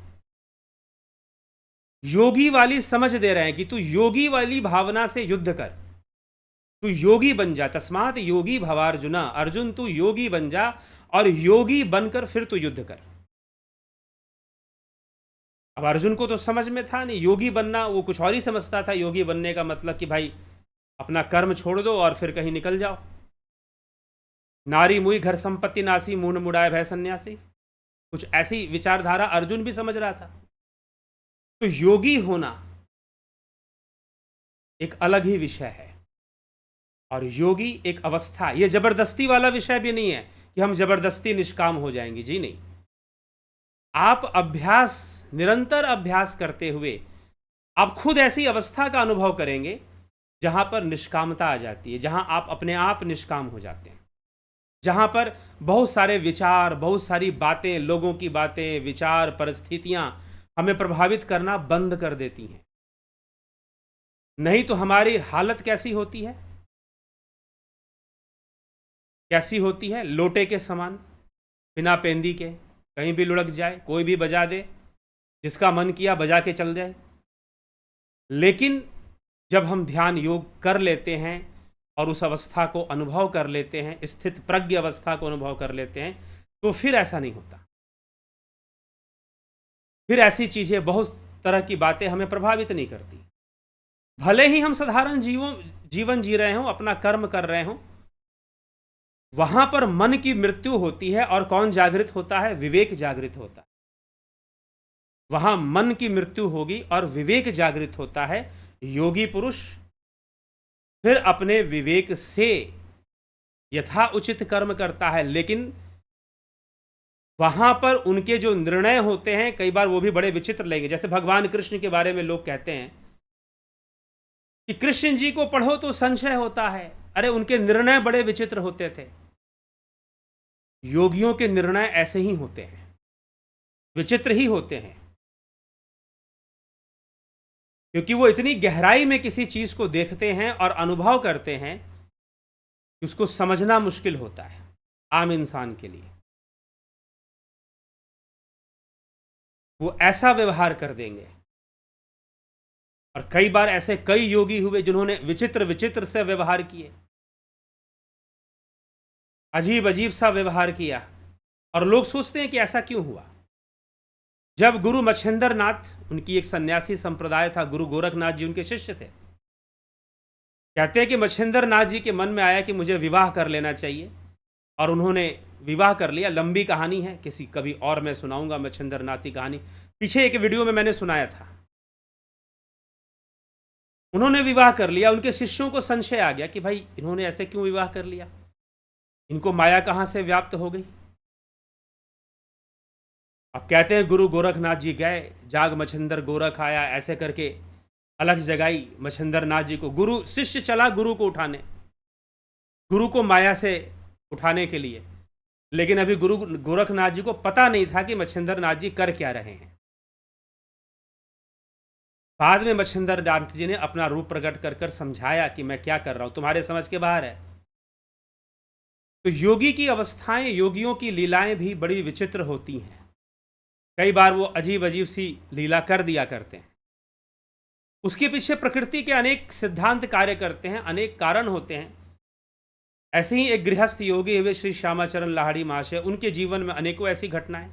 योगी वाली समझ दे रहे हैं कि तू योगी वाली भावना से युद्ध कर, तू योगी बन जा, तस्मात योगी भवार्जुना, अर्जुन तू योगी बन जा और योगी बनकर फिर तू युद्ध कर। अब अर्जुन को तो समझ में था नहीं, योगी बनना वो कुछ और ही समझता था। योगी बनने का मतलब कि भाई अपना कर्म छोड़ दो और फिर कहीं निकल जाओ। नारी मुई घर संपत्ति नासी, मूढ़ मुड़ाए भय सन्यासी, कुछ ऐसी विचारधारा अर्जुन भी समझ रहा था। तो योगी होना एक अलग ही विषय है। और योगी एक अवस्था, यह जबरदस्ती वाला विषय भी नहीं है कि हम जबरदस्ती निष्काम हो जाएंगे। जी नहीं, आप अभ्यास, निरंतर अभ्यास करते हुए आप खुद ऐसी अवस्था का अनुभव करेंगे जहां पर निष्कामता आ जाती है, जहां आप अपने आप निष्काम हो जाते हैं, जहां पर बहुत सारे विचार, बहुत सारी बातें, लोगों की बातें, विचार, परिस्थितियां हमें प्रभावित करना बंद कर देती हैं। नहीं तो हमारी हालत कैसी होती है? कैसी होती है? लोटे के समान, बिना पेंदी के, कहीं भी लुढ़क जाए, कोई भी बजा दे, जिसका मन किया बजा के चल जाए। लेकिन जब हम ध्यान योग कर लेते हैं और उस अवस्था को अनुभव कर लेते हैं, स्थित प्रज्ञ अवस्था को अनुभव कर लेते हैं, तो फिर ऐसा नहीं होता। फिर ऐसी चीज़ें, बहुत तरह की बातें हमें प्रभावित नहीं करती। भले ही हम साधारण जीवन जी रहे हों, अपना कर्म कर रहे हों, वहां पर मन की मृत्यु होती है। और कौन जागृत होता है? विवेक जागृत होता है। वहां मन की मृत्यु होगी और विवेक जागृत होता है। योगी पुरुष फिर अपने विवेक से यथा उचित कर्म करता है, लेकिन वहां पर उनके जो निर्णय होते हैं कई बार वो भी बड़े विचित्र लेंगे। जैसे भगवान कृष्ण के बारे में लोग कहते हैं कि कृष्ण जी को पढ़ो तो संशय होता है। अरे उनके निर्णय बड़े विचित्र होते थे। योगियों के निर्णय ऐसे ही होते हैं, विचित्र ही होते हैं, क्योंकि वो इतनी गहराई में किसी चीज को देखते हैं और अनुभव करते हैं कि उसको समझना मुश्किल होता है आम इंसान के लिए। वो ऐसा व्यवहार कर देंगे। और कई बार ऐसे कई योगी हुए जिन्होंने विचित्र विचित्र से व्यवहार किए, अजीब अजीब सा व्यवहार किया, और लोग सोचते हैं कि ऐसा क्यों हुआ। जब गुरु मच्छिंद्र नाथ, उनकी एक सन्यासी संप्रदाय था, गुरु गोरखनाथ जी उनके शिष्य थे, कहते हैं कि मच्छिंद्र नाथ जी के मन में आया कि मुझे विवाह कर लेना चाहिए, और उन्होंने विवाह कर लिया। लंबी कहानी है, कभी और मैं सुनाऊंगा मच्छिंद्र नाथ की कहानी, पीछे एक वीडियो में मैंने सुनाया था। उन्होंने विवाह कर लिया। उनके शिष्यों को संशय आ गया कि भाई इन्होंने ऐसे क्यों विवाह कर लिया, इनको माया कहाँ से व्याप्त हो गई। अब कहते हैं गुरु गोरखनाथ जी गए, जाग मछंदर गोरख आया, ऐसे करके अलग जगाई मछंदर नाथ जी को। गुरु शिष्य चला गुरु को उठाने, गुरु को माया से उठाने के लिए, लेकिन अभी गुरु गोरखनाथ जी को पता नहीं था कि मछंदर नाथ जी कर क्या रहे हैं। बाद में मछंदर नाथ जी ने अपना रूप प्रकट कर कर समझाया कि मैं क्या कर रहा हूं, तुम्हारे समझ के बाहर है। तो योगी की अवस्थाएं, योगियों की लीलाएं भी बड़ी विचित्र होती हैं। कई बार वो अजीब अजीब सी लीला कर दिया करते हैं। उसके पीछे प्रकृति के अनेक सिद्धांत कार्य करते हैं, अनेक कारण होते हैं। ऐसे ही एक गृहस्थ योगी हुए श्री श्यामाचरण लाहिड़ी महाशय, उनके जीवन में अनेकों ऐसी घटनाएं,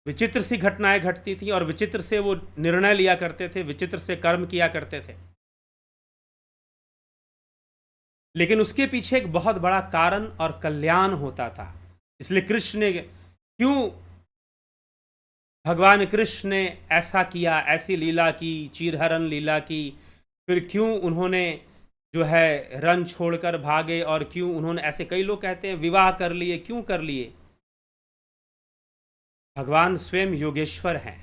विचित्र सी घटनाएं घटती थी और विचित्र से वो निर्णय लिया करते थे, विचित्र से कर्म किया करते थे। लेकिन उसके पीछे एक बहुत बड़ा कारण और कल्याण होता था। इसलिए कृष्ण ने क्यों, भगवान कृष्ण ने ऐसा किया, ऐसी लीला की, चीरहरण लीला की, फिर क्यों उन्होंने जो है रन छोड़कर भागे, और क्यों उन्होंने, ऐसे कई लोग कहते हैं विवाह कर लिए, क्यों कर लिए। भगवान स्वयं योगेश्वर हैं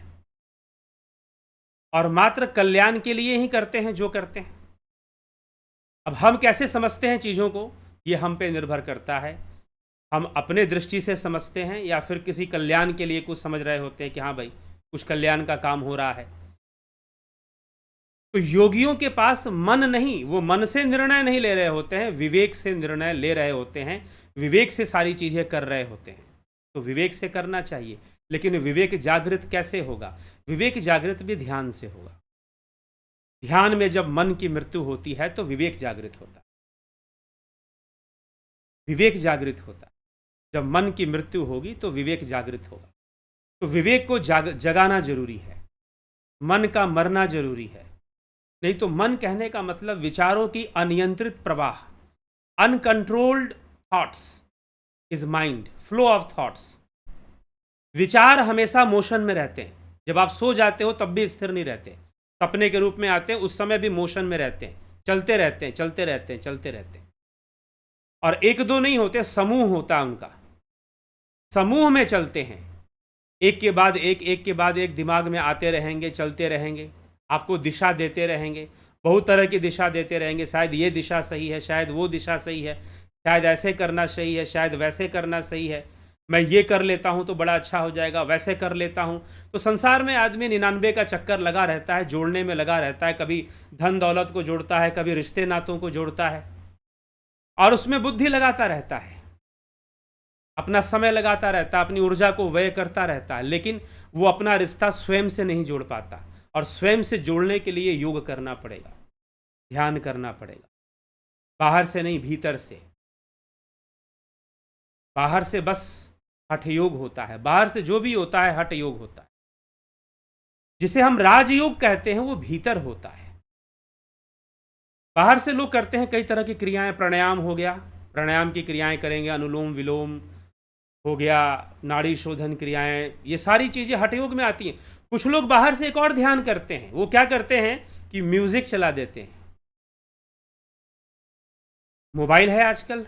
और मात्र कल्याण के लिए ही करते हैं जो करते हैं। अब हम कैसे समझते हैं चीज़ों को, ये हम पे निर्भर करता है। हम अपने दृष्टि से समझते हैं या फिर किसी कल्याण के लिए कुछ समझ रहे होते हैं कि हाँ भाई कुछ कल्याण का काम हो रहा है। तो योगियों के पास मन नहीं, वो मन से निर्णय नहीं ले रहे होते हैं, विवेक से निर्णय ले रहे होते हैं, विवेक से सारी चीज़ें कर रहे होते हैं। तो विवेक से करना चाहिए, लेकिन विवेक जागृत कैसे होगा? विवेक जागृत भी ध्यान से होगा। ध्यान में जब मन की मृत्यु होती है तो विवेक जागृत होता है। विवेक जागृत होता है जब मन की मृत्यु होगी, तो विवेक जागृत होगा। तो विवेक को जगाना जरूरी है, मन का मरना जरूरी है। नहीं तो मन कहने का मतलब विचारों की अनियंत्रित प्रवाह, uncontrolled thoughts is mind, flow of thoughts. विचार हमेशा मोशन में रहते हैं। जब आप सो जाते हो तब भी स्थिर नहीं रहते, सपने के रूप में आते हैं, उस समय भी मोशन में रहते हैं, चलते रहते हैं, चलते रहते हैं, चलते रहते हैं। और एक दो नहीं होते, समूह होता है उनका, समूह में चलते हैं, एक के बाद एक दिमाग में आते रहेंगे, चलते रहेंगे, आपको दिशा देते रहेंगे, बहुत तरह की दिशा देते रहेंगे। शायद ये दिशा सही है, शायद वो दिशा सही है, शायद ऐसे करना सही है, शायद वैसे करना सही है, मैं ये कर लेता हूँ तो बड़ा अच्छा हो जाएगा, वैसे कर लेता हूँ। तो संसार में आदमी 99 का चक्कर लगा रहता है, जोड़ने में लगा रहता है। कभी धन दौलत को जोड़ता है, कभी रिश्ते नातों को जोड़ता है, और उसमें बुद्धि लगाता रहता है, अपना समय लगाता रहता है, अपनी ऊर्जा को व्यय करता रहता है, लेकिन वो अपना रिश्ता स्वयं से नहीं जोड़ पाता। और स्वयं से जोड़ने के लिए योग करना पड़ेगा, ध्यान करना पड़ेगा, बाहर से नहीं, भीतर से। बाहर से बस हठ योग होता है, बाहर से जो भी होता है हठ योग होता है। जिसे हम राजयोग कहते हैं वो भीतर होता है। बाहर से लोग करते हैं कई तरह की क्रियाएं, प्राणायाम हो गया, प्राणायाम की क्रियाएं करेंगे, अनुलोम विलोम हो गया, नाड़ी शोधन क्रियाएं, ये सारी चीजें हठ योग में आती हैं। कुछ लोग बाहर से एक और ध्यान करते हैं, वो क्या करते हैं कि म्यूजिक चला देते हैं। मोबाइल है आजकल,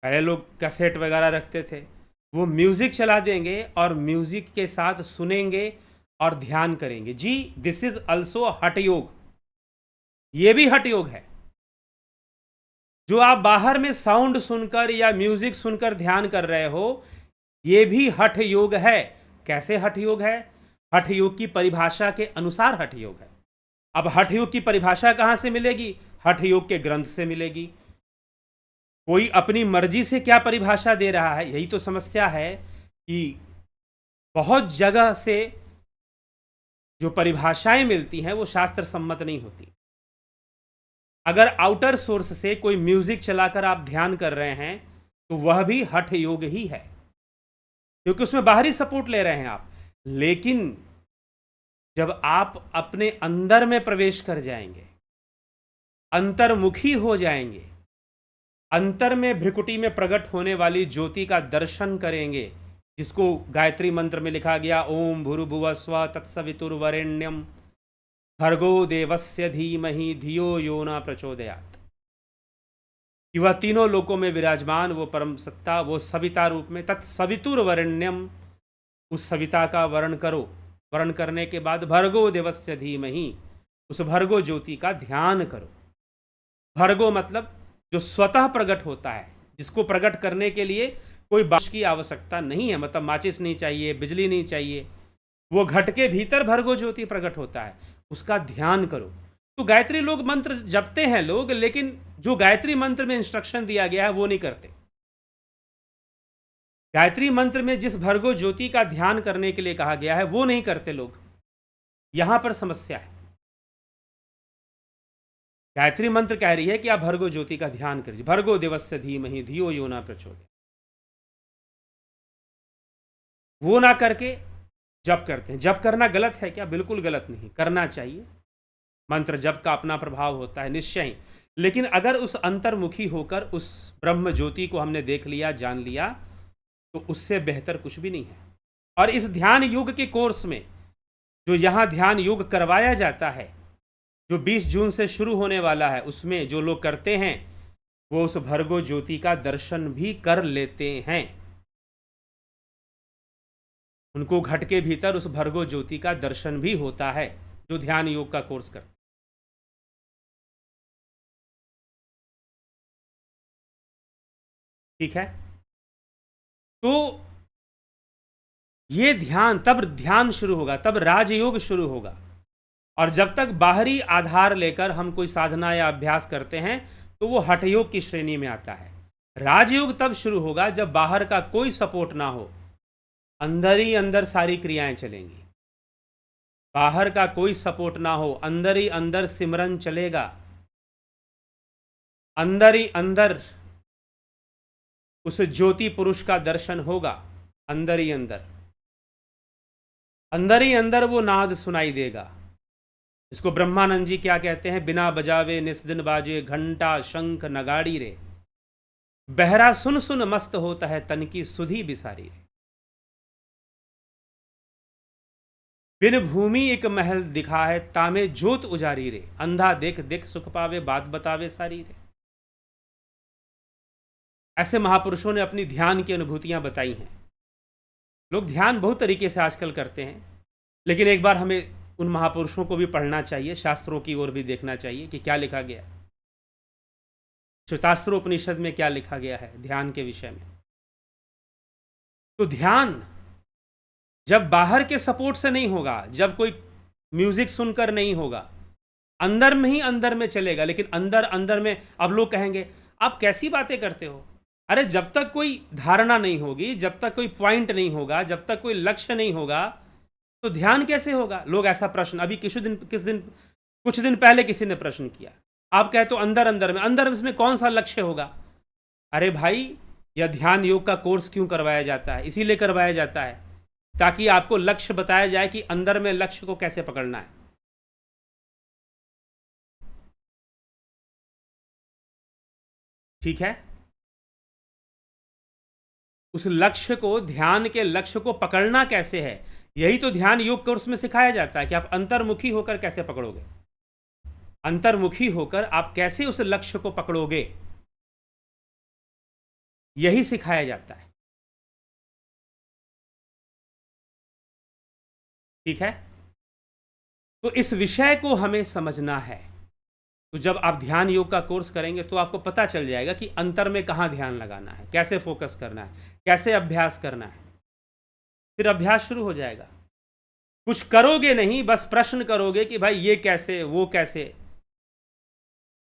पहले लोग कैसेट वगैरह रखते थे, वो म्यूजिक चला देंगे और म्यूजिक के साथ सुनेंगे और ध्यान करेंगे। जी, दिस इज ऑल्सो हठ योग, ये भी हठ योग है। जो आप बाहर में साउंड सुनकर या म्यूजिक सुनकर ध्यान कर रहे हो, ये भी हठ योग है। कैसे हठ योग है? हठ योग की परिभाषा के अनुसार हठ योग है। अब हठ योग की परिभाषा कहां से मिलेगी? हठ योग के ग्रंथ से मिलेगी। कोई अपनी मर्जी से क्या परिभाषा दे रहा है, यही तो समस्या है कि बहुत जगह से जो परिभाषाएं मिलती हैं वो शास्त्र सम्मत नहीं होती। अगर आउटर सोर्स से कोई म्यूजिक चलाकर आप ध्यान कर रहे हैं तो वह भी हठ योग ही है, क्योंकि उसमें बाहरी सपोर्ट ले रहे हैं आप। लेकिन जब आप अपने अंदर में प्रवेश कर जाएंगे, अंतर्मुखी हो जाएंगे, अंतर में भ्रिकुटी में प्रकट होने वाली ज्योति का दर्शन करेंगे, जिसको गायत्री मंत्र में लिखा गया, ओम भूर्भुवः स्वः तत्सवितुर्वरेण्यम भर्गो देवस्य धीमहि धियो यो न प्रचोदयात्। कि वह तीनों लोकों में विराजमान वो परम सत्ता, वो सविता रूप में, तत्सवितुर वरेण्यम, उस सविता का वर्ण करो। वर्ण करने के बाद भर्गो देवस्य धीमहि, उस भर्गो ज्योति का ध्यान करो। भर्गो मतलब जो स्वतः प्रकट होता है, जिसको प्रकट करने के लिए कोई बारिश की आवश्यकता नहीं है, मतलब माचिस नहीं चाहिए, बिजली नहीं चाहिए, वो घट के भीतर भर्गो ज्योति प्रकट होता है, उसका ध्यान करो। तो गायत्री लोग मंत्र जपते हैं लोग, लेकिन जो गायत्री मंत्र में इंस्ट्रक्शन दिया गया है वो नहीं करते। गायत्री मंत्र में जिस भर्गो ज्योति का ध्यान करने के लिए कहा गया है वो नहीं करते लोग, यहां पर समस्या है। गायत्री मंत्र कह रही है कि आप भर्गो ज्योति का ध्यान करिए, भर्गो देवस्य धीमहि धियो यो न प्रचोदयात्, वो ना करके जप करते हैं। जप करना गलत है क्या? बिल्कुल गलत नहीं, करना चाहिए। मंत्र जप का अपना प्रभाव होता है निश्चय ही, लेकिन अगर उस अंतर्मुखी होकर उस ब्रह्म ज्योति को हमने देख लिया, जान लिया, तो उससे बेहतर कुछ भी नहीं है। और इस ध्यान योग के कोर्स में जो यहाँ ध्यान योग करवाया जाता है, जो 20 जून से शुरू होने वाला है, उसमें जो लोग करते हैं वो उस भर्गो ज्योति का दर्शन भी कर लेते हैं। उनको घट के भीतर उस भर्गो ज्योति का दर्शन भी होता है, जो ध्यान योग का कोर्स करते। ठीक है, तो ये ध्यान, तब ध्यान शुरू होगा, तब राजयोग शुरू होगा। और जब तक बाहरी आधार लेकर हम कोई साधना या अभ्यास करते हैं तो वो हठयोग की श्रेणी में आता है। राजयोग तब शुरू होगा जब बाहर का कोई सपोर्ट ना हो, अंदर ही अंदर सारी क्रियाएं चलेंगी। बाहर का कोई सपोर्ट ना हो, अंदर ही अंदर सिमरन चलेगा, अंदर ही अंदर उस ज्योति पुरुष का दर्शन होगा, अंदर ही अंदर, अंदर ही अंदर वो नाद सुनाई देगा। इसको ब्रह्मानंद जी क्या कहते हैं? बिना बजावे निस्दिन बाजे घंटा शंख नगाड़ी रे, बहरा सुन सुन मस्त होता है तन की सुधी बिसारी रे। बिन भूमि एक महल दिखा है तामे जोत उजारी रे, अंधा देख देख सुख पावे बात बतावे सारी रे। ऐसे महापुरुषों ने अपनी ध्यान की अनुभूतियां बताई हैं। लोग ध्यान बहुत तरीके से आजकल करते हैं, लेकिन एक बार हमें उन महापुरुषों को भी पढ़ना चाहिए, शास्त्रों की ओर भी देखना चाहिए कि क्या लिखा गया, श्वेतास्त्रोपनिषद में क्या लिखा गया है ध्यान के विषय में। तो ध्यान जब बाहर के सपोर्ट से नहीं होगा, जब कोई म्यूजिक सुनकर नहीं होगा, अंदर में ही अंदर में चलेगा। लेकिन अंदर अंदर में, अब लोग कहेंगे आप कैसी बातें करते हो? अरे जब तक कोई धारणा नहीं होगी, जब तक कोई पॉइंट नहीं होगा, जब तक कोई लक्ष्य नहीं होगा, तो ध्यान कैसे होगा? लोग ऐसा प्रश्न, अभी कुछ दिन पहले किसी ने प्रश्न किया, आप कहे तो अंदर अंदर में, अंदर में कौन सा लक्ष्य होगा? अरे भाई, यह ध्यान योग का कोर्स क्यों करवाया जाता है? इसीलिए करवाया जाता है ताकि आपको लक्ष्य बताया जाए कि अंदर में लक्ष्य को कैसे पकड़ना है। ठीक है, उस लक्ष्य को, ध्यान के लक्ष्य को पकड़ना कैसे है, यही तो ध्यान योग कोर्स में सिखाया जाता है कि आप अंतर्मुखी होकर कैसे पकड़ोगे, अंतर्मुखी होकर आप कैसे उस लक्ष्य को पकड़ोगे, यही सिखाया जाता है। ठीक है, तो इस विषय को हमें समझना है। तो जब आप ध्यान योग का कोर्स करेंगे तो आपको पता चल जाएगा कि अंतर में कहाँ ध्यान लगाना है, कैसे फोकस करना है, कैसे अभ्यास करना है। फिर अभ्यास शुरू हो जाएगा। कुछ करोगे नहीं, बस प्रश्न करोगे कि भाई ये कैसे, वो कैसे।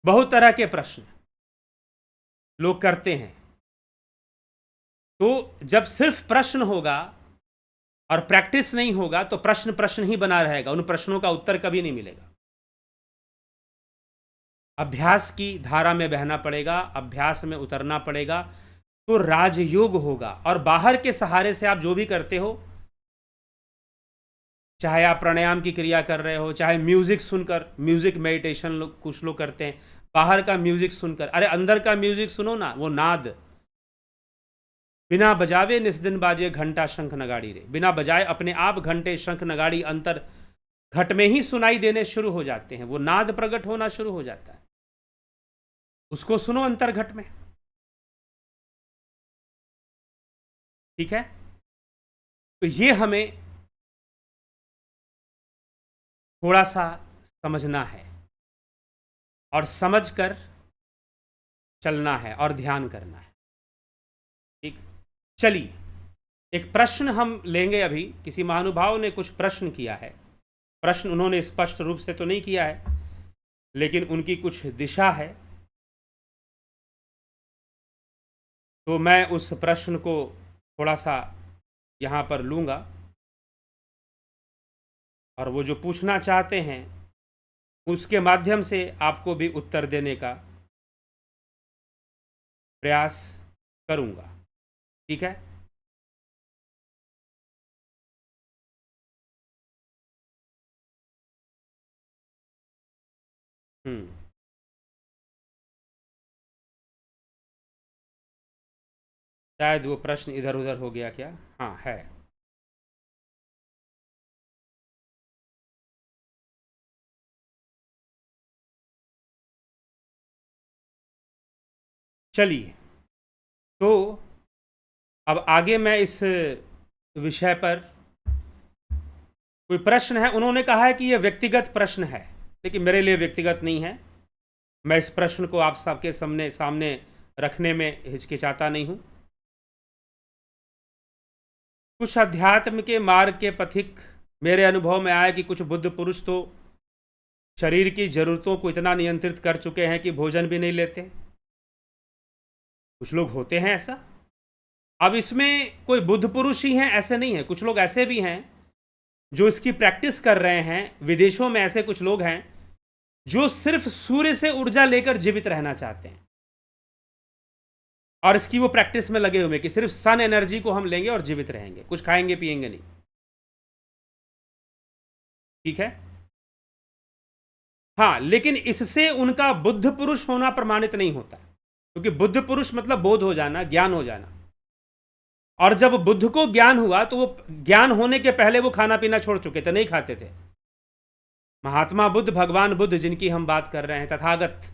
बहुत तरह के प्रश्न लोग करते हैं। तो जब सिर्फ प्रश्न होगा और प्रैक्टिस नहीं होगा तो प्रश्न प्रश्न ही बना रहेगा, उन प्रश्नों का उत्तर कभी नहीं मिलेगा। अभ्यास की धारा में बहना पड़ेगा, अभ्यास में उतरना पड़ेगा, तो राजयोग होगा। और बाहर के सहारे से आप जो भी करते हो, चाहे आप प्राणायाम की क्रिया कर रहे हो, चाहे म्यूजिक सुनकर, म्यूजिक मेडिटेशन कुछ लोग करते हैं, बाहर का म्यूजिक सुनकर, अरे अंदर का म्यूजिक सुनो ना, वो नाद। बिना बजावे निस्दिन बाजे घंटा शंख नगाड़ी रे, बिना बजाए अपने आप घंटे शंख नगाड़ी अंतर घट में ही सुनाई देने शुरू हो जाते हैं, वो नाद प्रकट होना शुरू हो जाता है। उसको सुनो अंतर्घट में। ठीक है, तो ये हमें थोड़ा सा समझना है और समझकर चलना है और ध्यान करना है। ठीक, चलिए एक प्रश्न हम लेंगे अभी। किसी महानुभाव ने कुछ प्रश्न किया है। प्रश्न उन्होंने स्पष्ट रूप से तो नहीं किया है, लेकिन उनकी कुछ दिशा है, तो मैं उस प्रश्न को थोड़ा सा यहाँ पर लूँगा और वो जो पूछना चाहते हैं उसके माध्यम से आपको भी उत्तर देने का प्रयास करूँगा। ठीक है, शायद वो प्रश्न इधर उधर हो गया क्या? हाँ है। चलिए, तो अब आगे मैं इस विषय पर, कोई प्रश्न है, उन्होंने कहा है कि यह व्यक्तिगत प्रश्न है, लेकिन मेरे लिए व्यक्तिगत नहीं है। मैं इस प्रश्न को आप सबके सामने रखने में हिचकिचाता नहीं हूँ। कुछ अध्यात्म के मार्ग के पथिक मेरे अनुभव में आया कि कुछ बुद्ध पुरुष तो शरीर की ज़रूरतों को इतना नियंत्रित कर चुके हैं कि भोजन भी नहीं लेते। कुछ लोग होते हैं ऐसा। अब इसमें कोई बुद्ध पुरुष ही हैं ऐसे नहीं है, कुछ लोग ऐसे भी हैं जो इसकी प्रैक्टिस कर रहे हैं। विदेशों में ऐसे कुछ लोग हैं जो सिर्फ सूर्य से ऊर्जा लेकर जीवित रहना चाहते हैं और इसकी वो प्रैक्टिस में लगे हुए कि सिर्फ सन एनर्जी को हम लेंगे और जीवित रहेंगे, कुछ खाएंगे पिएंगे नहीं। ठीक है, हाँ, लेकिन इससे उनका बुद्ध पुरुष होना प्रमाणित नहीं होता, क्योंकि बुद्ध पुरुष मतलब बोध हो जाना, ज्ञान हो जाना। और जब बुद्ध को ज्ञान हुआ तो वो ज्ञान होने के पहले वो खाना पीना छोड़ चुके थे, नहीं खाते थे। महात्मा बुद्ध, भगवान बुद्ध जिनकी हम बात कर रहे हैं, तथागत,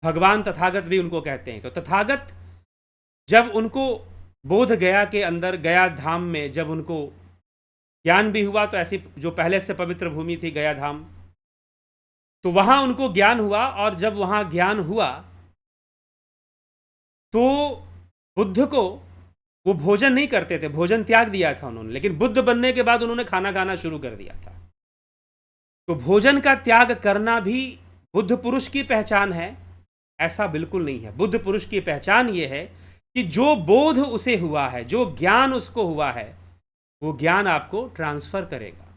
भगवान तथागत भी उनको कहते हैं। तो तथागत जब उनको बोध गया के अंदर, गया धाम में जब उनको ज्ञान भी हुआ, तो ऐसी जो पहले से पवित्र भूमि थी गया धाम, तो वहां उनको ज्ञान हुआ। और जब वहां ज्ञान हुआ तो बुद्ध को, वो भोजन नहीं करते थे, भोजन त्याग दिया था उन्होंने, लेकिन बुद्ध बनने के बाद उन्होंने खाना खाना शुरू कर दिया था। तो भोजन का त्याग करना भी बुद्ध पुरुष की पहचान है? ऐसा बिल्कुल नहीं है। बुद्ध पुरुष की पहचान ये है कि जो बोध उसे हुआ है, जो ज्ञान उसको हुआ है, वो ज्ञान आपको ट्रांसफर करेगा।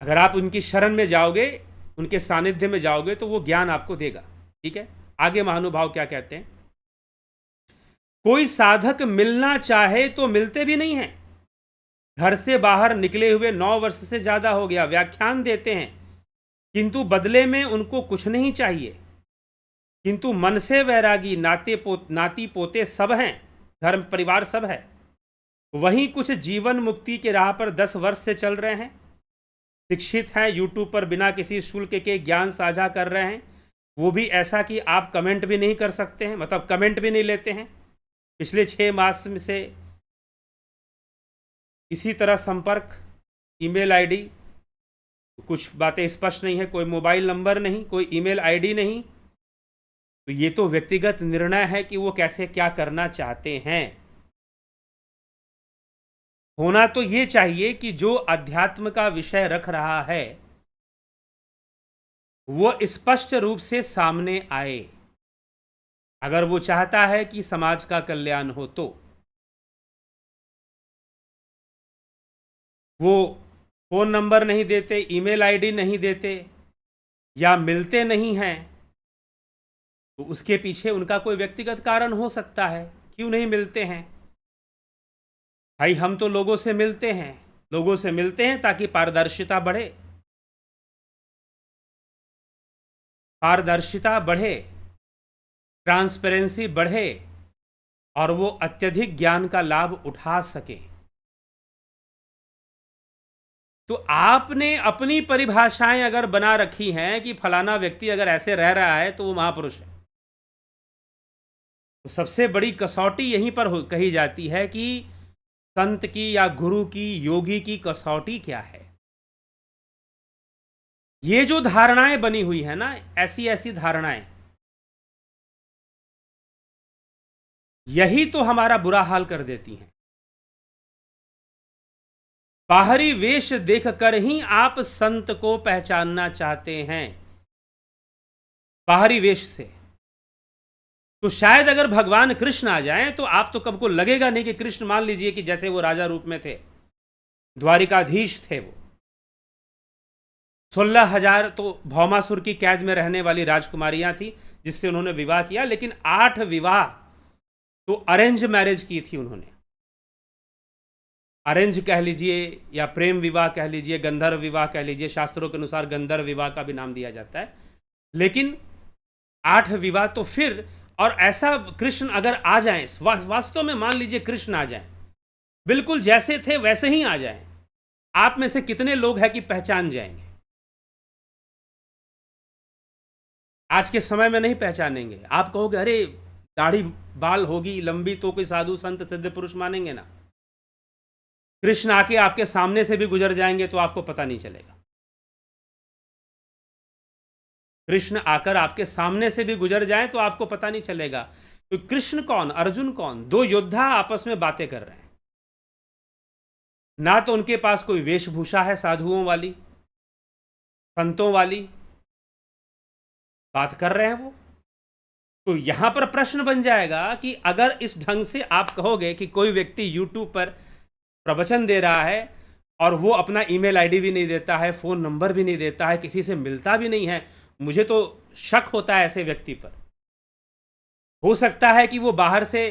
अगर आप उनकी शरण में जाओगे, उनके सानिध्य में जाओगे, तो वो ज्ञान आपको देगा। ठीक है, आगे महानुभाव क्या कहते हैं? कोई साधक मिलना चाहे तो मिलते भी नहीं हैं। घर से बाहर निकले हुए 9 वर्ष से ज्यादा हो गया, व्याख्यान देते हैं, किंतु बदले में उनको कुछ नहीं चाहिए। किंतु मन से वैरागी, नाती पोते सब हैं, धर्म परिवार सब है। वहीं कुछ जीवन मुक्ति के राह पर 10 वर्ष से चल रहे हैं, शिक्षित हैं, यूट्यूब पर बिना किसी शुल्क के ज्ञान साझा कर रहे हैं, वो भी ऐसा कि आप कमेंट भी नहीं कर सकते हैं, मतलब कमेंट भी नहीं लेते हैं। पिछले 6 मास में से इसी तरह संपर्क, ईमेल आईडी, कुछ बातें स्पष्ट नहीं है, कोई मोबाइल नंबर नहीं, कोई ईमेल आईडी नहीं। तो ये तो व्यक्तिगत निर्णय है कि वो कैसे क्या करना चाहते हैं। होना तो ये चाहिए कि जो अध्यात्म का विषय रख रहा है वो स्पष्ट रूप से सामने आए। अगर वो चाहता है कि समाज का कल्याण हो तो वो फ़ोन नंबर नहीं देते, ईमेल आईडी नहीं देते या मिलते नहीं हैं, तो उसके पीछे उनका कोई व्यक्तिगत कारण हो सकता है। क्यों नहीं मिलते हैं? भाई हम तो लोगों से मिलते हैं, लोगों से मिलते हैं ताकि पारदर्शिता बढ़े, पारदर्शिता बढ़े, ट्रांसपेरेंसी बढ़े और वो अत्यधिक ज्ञान का लाभ उठा सके। तो आपने अपनी परिभाषाएं अगर बना रखी हैं कि फलाना व्यक्ति अगर ऐसे रह रहा है तो वो महापुरुष है, तो सबसे बड़ी कसौटी यहीं पर कही जाती है कि संत की या गुरु की, योगी की कसौटी क्या है। ये जो धारणाएं बनी हुई है ना, ऐसी ऐसी धारणाएं, यही तो हमारा बुरा हाल कर देती हैं। बाहरी वेश देखकर ही आप संत को पहचानना चाहते हैं, बाहरी वेश से। तो शायद अगर भगवान कृष्ण आ जाएं तो आप तो कब को लगेगा नहीं कि कृष्ण, मान लीजिए कि जैसे वो राजा रूप में थे, द्वारिकाधीश थे, वो 16,000 तो भौमासुर की कैद में रहने वाली राजकुमारियां थी जिससे उन्होंने विवाह किया, लेकिन 8 विवाह तो अरेंज मैरिज की थी उन्होंने। अरेंज कह लीजिए या प्रेम विवाह कह लीजिए, गंधर्व विवाह कह लीजिए, शास्त्रों के अनुसार गंधर्व विवाह का भी नाम दिया जाता है, लेकिन 8 विवाह। तो फिर, और ऐसा कृष्ण अगर आ जाएं, वास्तव में मान लीजिए कृष्ण आ जाएं, बिल्कुल जैसे थे वैसे ही आ जाएं, आप में से कितने लोग हैं कि पहचान जाएंगे? आज के समय में नहीं पहचानेंगे। आप कहोगे अरे दाढ़ी बाल होगी लंबी तो कोई साधु संत सिद्ध पुरुष मानेंगे ना। कृष्ण आके आपके सामने से भी गुजर जाएंगे तो आपको पता नहीं चलेगा। कृष्ण आकर आपके सामने से भी गुजर जाएं तो आपको पता नहीं चलेगा। तो कृष्ण कौन, अर्जुन कौन? 2 योद्धा आपस में बातें कर रहे हैं, ना तो उनके पास कोई वेशभूषा है साधुओं वाली, संतों वाली, बात कर रहे हैं वो। तो यहां पर प्रश्न बन जाएगा कि अगर इस ढंग से आप कहोगे कि कोई व्यक्ति यूट्यूब पर प्रवचन दे रहा है और वो अपना ईमेल आईडी भी नहीं देता है, फोन नंबर भी नहीं देता है, किसी से मिलता भी नहीं है, मुझे तो शक होता है ऐसे व्यक्ति पर। हो सकता है कि वो बाहर से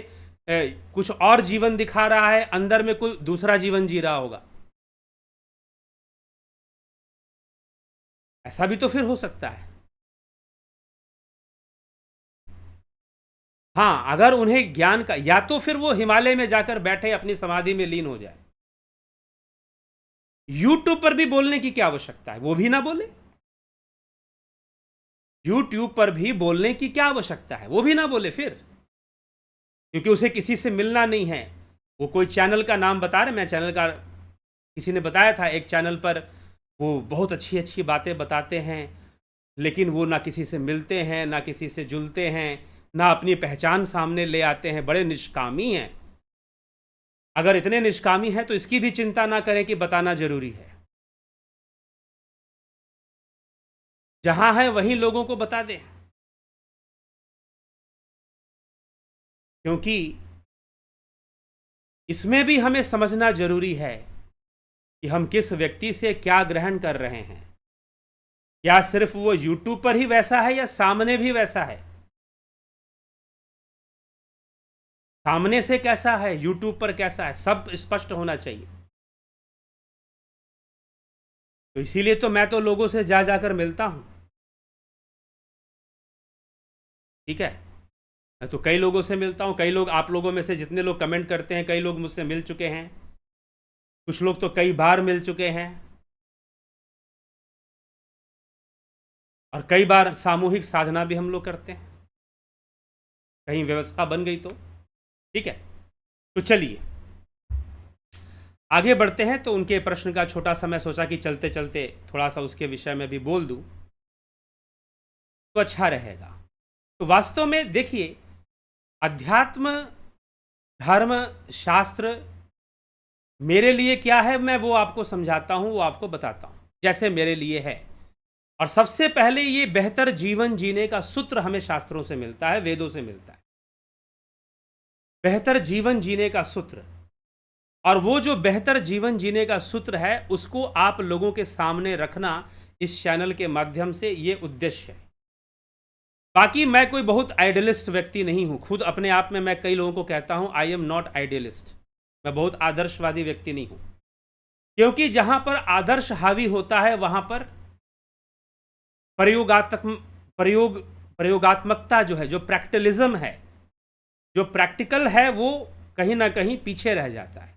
कुछ और जीवन दिखा रहा है, अंदर में कोई दूसरा जीवन जी रहा होगा। ऐसा भी तो फिर हो सकता है। हाँ, अगर उन्हें ज्ञान का, या तो फिर वो हिमालय में जाकर बैठे अपनी समाधि में लीन हो जाए। यूट्यूब पर भी बोलने की क्या आवश्यकता है? वो भी ना बोले। यूट्यूब पर भी बोलने की क्या आवश्यकता है? वो भी ना बोले फिर, क्योंकि उसे किसी से मिलना नहीं है। वो कोई चैनल का नाम बता रहे, मैं चैनल का, किसी ने बताया था एक चैनल पर वो बहुत अच्छी अच्छी बातें बताते हैं, लेकिन वो ना किसी से मिलते हैं, ना किसी से जुलते हैं, ना अपनी पहचान सामने ले आते हैं, बड़े निष्कामी हैं। अगर इतने निष्कामी हैं तो इसकी भी चिंता ना करें कि बताना जरूरी है। जहां है वहीं लोगों को बता दें, क्योंकि इसमें भी हमें समझना जरूरी है कि हम किस व्यक्ति से क्या ग्रहण कर रहे हैं। क्या सिर्फ वो यूट्यूब पर ही वैसा है या सामने भी वैसा है? सामने से कैसा है, यूट्यूब पर कैसा है, सब स्पष्ट होना चाहिए। तो इसीलिए तो मैं तो लोगों से जा जाकर मिलता हूं, ठीक है। मैं तो कई लोगों से मिलता हूं, कई लोग, आप लोगों में से जितने लोग कमेंट करते हैं, कई लोग मुझसे मिल चुके हैं, कुछ लोग तो कई बार मिल चुके हैं, और कई बार सामूहिक साधना भी हम लोग करते हैं, कहीं व्यवस्था बन गई तो, ठीक है। तो चलिए आगे बढ़ते हैं। तो उनके प्रश्न का छोटा सा मैं सोचा कि चलते चलते थोड़ा सा उसके विषय में भी बोल दूं तो अच्छा रहेगा। तो वास्तव में देखिए, अध्यात्म, धर्म, शास्त्र मेरे लिए क्या है, मैं वो आपको समझाता हूं, वो आपको बताता हूं जैसे मेरे लिए है। और सबसे पहले ये बेहतर जीवन जीने का सूत्र हमें शास्त्रों से मिलता है, वेदों से मिलता है, बेहतर जीवन जीने का सूत्र। और वो जो बेहतर जीवन जीने का सूत्र है उसको आप लोगों के सामने रखना इस चैनल के माध्यम से, ये उद्देश्य है। बाकी मैं कोई बहुत आइडियलिस्ट व्यक्ति नहीं हूं, खुद अपने आप में मैं कई लोगों को कहता हूं आई एम नॉट आइडियलिस्ट, मैं बहुत आदर्शवादी व्यक्ति नहीं हूं, क्योंकि जहां पर आदर्श हावी होता है वहां पर प्रयोगात्मकता जो है, जो प्रैक्टिलिज्म है, जो प्रैक्टिकल है, वो कहीं ना कहीं पीछे रह जाता है,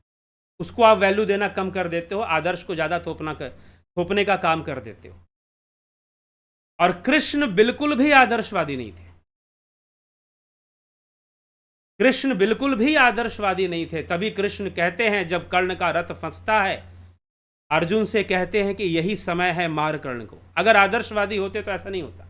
उसको आप वैल्यू देना कम कर देते हो, आदर्श को ज्यादा थोपने का काम कर देते हो। और कृष्ण बिल्कुल भी आदर्शवादी नहीं थे। कृष्ण बिल्कुल भी आदर्शवादी नहीं थे। तभी कृष्ण कहते हैं, जब कर्ण का रथ फंसता है, अर्जुन से कहते हैं कि यही समय है मार कर्ण को। अगर आदर्शवादी होते तो ऐसा नहीं होता।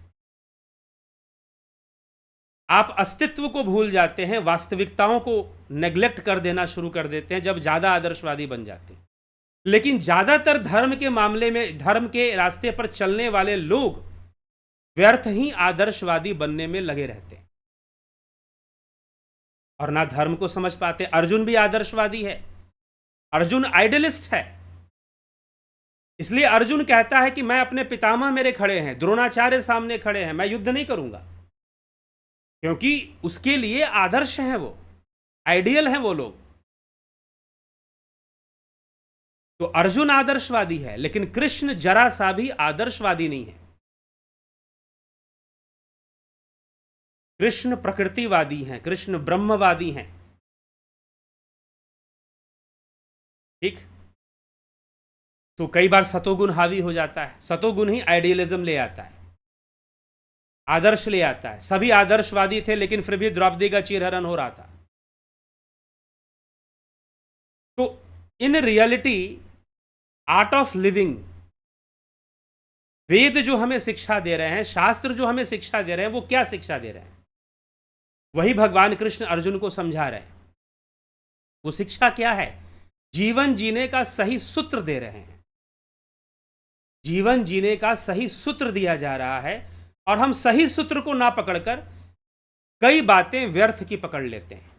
आप अस्तित्व को भूल जाते हैं, वास्तविकताओं को नेग्लेक्ट कर देना शुरू कर देते हैं जब ज्यादा आदर्शवादी बन जाते हैं। लेकिन ज्यादातर धर्म के मामले में, धर्म के रास्ते पर चलने वाले लोग व्यर्थ ही आदर्शवादी बनने में लगे रहते हैं और ना धर्म को समझ पाते। अर्जुन भी आदर्शवादी है, अर्जुन आइडियलिस्ट है। इसलिए अर्जुन कहता है कि मैं अपने पितामह मेरे खड़े हैं, द्रोणाचार्य सामने खड़े हैं, मैं युद्ध नहीं करूंगा, क्योंकि उसके लिए आदर्श हैं, वो आइडियल हैं वो लोग। तो अर्जुन आदर्शवादी है, लेकिन कृष्ण जरा सा भी आदर्शवादी नहीं है। कृष्ण प्रकृतिवादी हैं, कृष्ण ब्रह्मवादी हैं। ठीक। तो कई बार सतोगुण हावी हो जाता है, सतोगुण ही आइडियलिज्म ले आता है, आदर्श ले आता है। सभी आदर्शवादी थे, लेकिन फिर भी द्रौपदी का चीरहरण हो रहा था। तो in reality, art of living, Veda जो हमें शिक्षा दे रहे हैं, शास्त्र जो हमें शिक्षा दे रहे हैं, वो क्या शिक्षा दे रहे हैं? वही भगवान कृष्ण अर्जुन को समझा रहे हैं। वो शिक्षा क्या है? जीवन जीने का सही सूत्र दे रहे हैं। जीवन जीने का सही सूत्र दिया जा रहा है, और हम सही सूत्र को ना पकड़कर कई बातें व्यर्थ की पकड़ लेते हैं।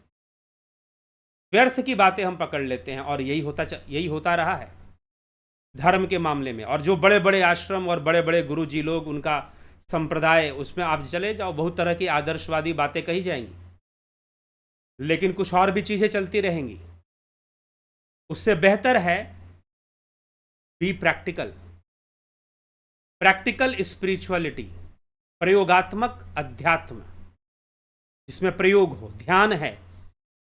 व्यर्थ की बातें हम पकड़ लेते हैं, और यही होता रहा है धर्म के मामले में। और जो बड़े बड़े आश्रम और बड़े बड़े गुरु जी लोग, उनका संप्रदाय, उसमें आप चले जाओ, बहुत तरह की आदर्शवादी बातें कही जाएंगी, लेकिन कुछ और भी चीजें चलती रहेंगी। उससे बेहतर है बी प्रैक्टिकल। प्रैक्टिकल स्पिरिचुअलिटी, प्रयोगात्मक अध्यात्म, जिसमें प्रयोग हो। ध्यान है,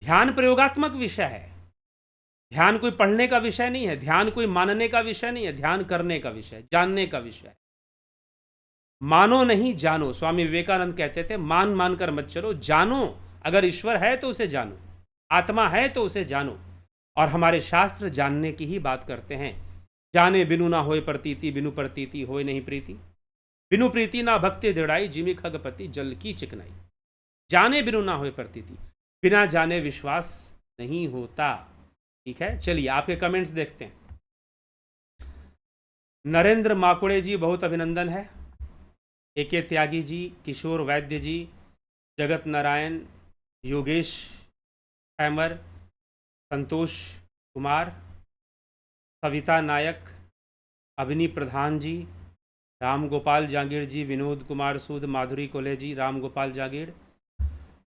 ध्यान प्रयोगात्मक विषय है। ध्यान कोई पढ़ने का विषय नहीं है, ध्यान कोई मानने का विषय नहीं है, ध्यान करने का विषय, जानने का विषय है। मानो नहीं जानो, स्वामी विवेकानंद कहते थे, मान मान कर मत चलो, जानो। अगर ईश्वर है तो उसे जानो, आत्मा है तो उसे जानो। और हमारे शास्त्र जानने की ही बात करते हैं। जाने बिनु ना होए प्रतीति, बिनु प्रतीति होए नहीं प्रीति, बिनु प्रीति ना भक्ति दृढ़ाई, जिमि खगपति जल की चिकनाई। जाने बिनु ना होए प्रतीति, बिना जाने विश्वास नहीं होता। ठीक है, चलिए आपके कमेंट्स देखते हैं। नरेंद्र माकुड़े जी, बहुत अभिनंदन है। एके त्यागी जी, किशोर वैद्य जी, जगत नारायण, योगेश हैमर, संतोष कुमार, सविता नायक, अभिनी प्रधान जी, राम गोपाल जागीर जी, विनोद कुमार सूद, माधुरी कोले जी, राम गोपाल जागीर,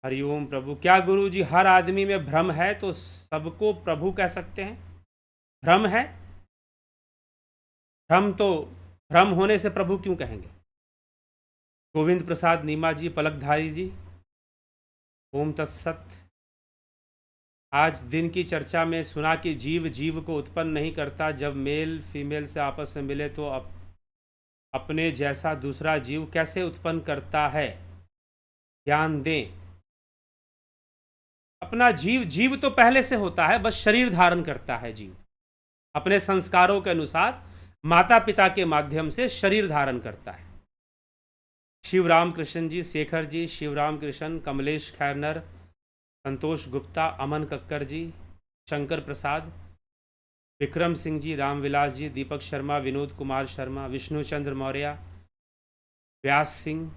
हरिओम प्रभु। क्या गुरु जी हर आदमी में भ्रम है तो सबको प्रभु कह सकते हैं? भ्रम है, भ्रम होने से प्रभु क्यों कहेंगे? गोविंद प्रसाद नीमा जी, पलकधारी जी, ओम तत्सत। आज दिन की चर्चा में सुना कि जीव जीव को उत्पन्न नहीं करता, जब मेल फीमेल से आपस में मिले तो अपने जैसा दूसरा जीव कैसे उत्पन्न करता है? ज्ञान दें। अपना जीव तो पहले से होता है, बस शरीर धारण करता है जीव, अपने संस्कारों के अनुसार माता पिता के माध्यम से शरीर धारण करता है। शिवराम कृष्ण जी, शेखर जी, शिवराम कृष्ण, कमलेश खैरनर, संतोष गुप्ता, अमन कक्कर जी, शंकर प्रसाद, विक्रम सिंह जी, रामविलास जी, दीपक शर्मा, विनोद कुमार शर्मा, विष्णु चंद्र मौर्य, व्यास सिंह,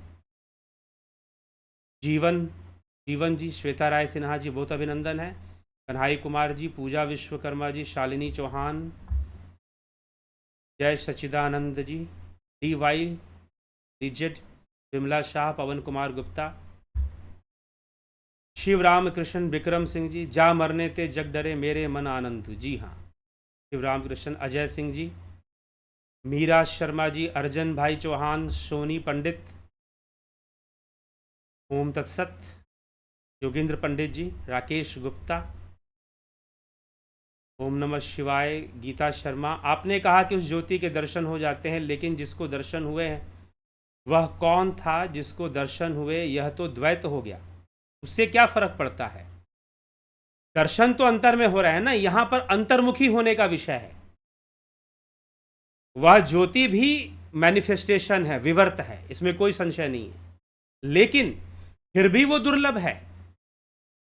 जीवन जी, श्वेता राय सिन्हा जी, बहुत अभिनंदन है। कन्हाई कुमार जी, पूजा विश्वकर्मा जी, शालिनी चौहान, जय सच्चिदानंद जी, डी वाई रिजिड, विमला शाह, पवन कुमार गुप्ता, शिवराम कृष्ण, विक्रम सिंह जी, जा मरने ते जग डरे मेरे मन आनंद। जी हाँ, शिवराम कृष्ण, अजय सिंह जी, मीरा शर्मा जी, अर्जन भाई चौहान, सोनी पंडित, ओम तत्सत, योगेंद्र पंडित जी, राकेश गुप्ता, ओम नमः शिवाय। गीता शर्मा, आपने कहा कि उस ज्योति के दर्शन हो जाते हैं, लेकिन जिसको दर्शन हुए हैं वह कौन था जिसको दर्शन हुए? यह तो द्वैत हो गया, उससे क्या फर्क पड़ता है? दर्शन तो अंतर में हो रहा है ना, यहां पर अंतर्मुखी होने का विषय है। वह ज्योति भी मैनिफेस्टेशन है, विवर्त है, इसमें कोई संशय नहीं है, लेकिन फिर भी वो दुर्लभ है।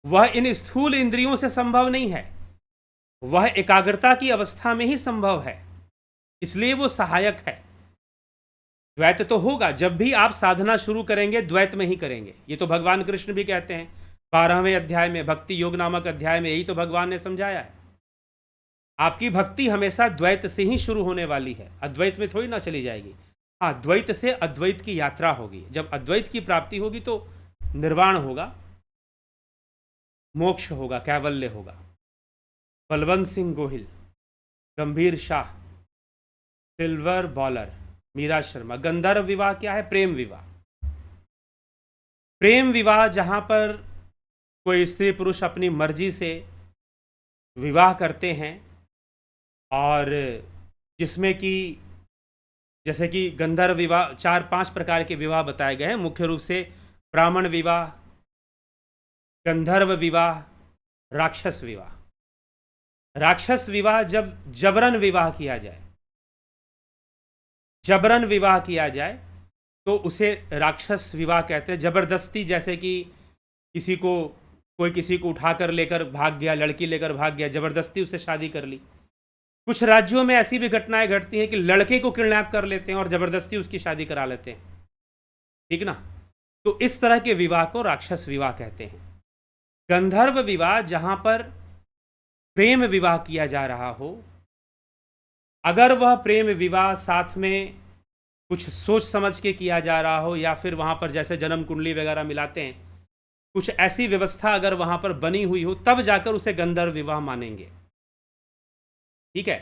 वह इन स्थूल इंद्रियों से संभव नहीं है, वह एकाग्रता की अवस्था में ही संभव है, इसलिए वो सहायक है। द्वैत तो होगा, जब भी आप साधना शुरू करेंगे द्वैत में ही करेंगे। ये तो भगवान कृष्ण भी कहते हैं 12वें अध्याय में, भक्ति योग नामक अध्याय में, यही तो भगवान ने समझाया है। आपकी भक्ति हमेशा द्वैत से ही शुरू होने वाली है, अद्वैत में थोड़ी ना चली जाएगी। हाँ, द्वैत से अद्वैत की यात्रा होगी, जब अद्वैत की प्राप्ति होगी तो निर्वाण होगा, मोक्ष होगा, कैवल्य होगा। बलवंत सिंह गोहिल, गंभीर शाह, सिल्वर बॉलर, मीरा शर्मा। गंधर्व विवाह क्या है? प्रेम विवाह। प्रेम विवाह जहां पर कोई स्त्री पुरुष अपनी मर्जी से विवाह करते हैं, और जिसमें कि जैसे कि गंधर्व विवाह 4-5 प्रकार के विवाह बताए गए हैं, मुख्य रूप से ब्राह्मण विवाह, गंधर्व विवाह, राक्षस विवाह। राक्षस विवाह जब जबरन विवाह किया जाए, जबरन विवाह किया जाए तो उसे राक्षस विवाह कहते हैं। जबरदस्ती, जैसे कि कोई किसी को उठाकर लेकर भाग गया, लड़की लेकर भाग गया, जबरदस्ती उससे शादी कर ली। कुछ राज्यों में ऐसी भी घटनाएं घटती हैं कि लड़के को किडनैप कर लेते हैं और जबरदस्ती उसकी शादी करा लेते हैं, ठीक ना। तो इस तरह के विवाह को राक्षस विवाह कहते हैं। गंधर्व विवाह जहां पर प्रेम विवाह किया जा रहा हो, अगर वह प्रेम विवाह साथ में कुछ सोच समझ के किया जा रहा हो, या फिर वहां पर जैसे जन्म कुंडली वगैरह मिलाते हैं, कुछ ऐसी व्यवस्था अगर वहां पर बनी हुई हो, तब जाकर उसे गंधर्व विवाह मानेंगे, ठीक है।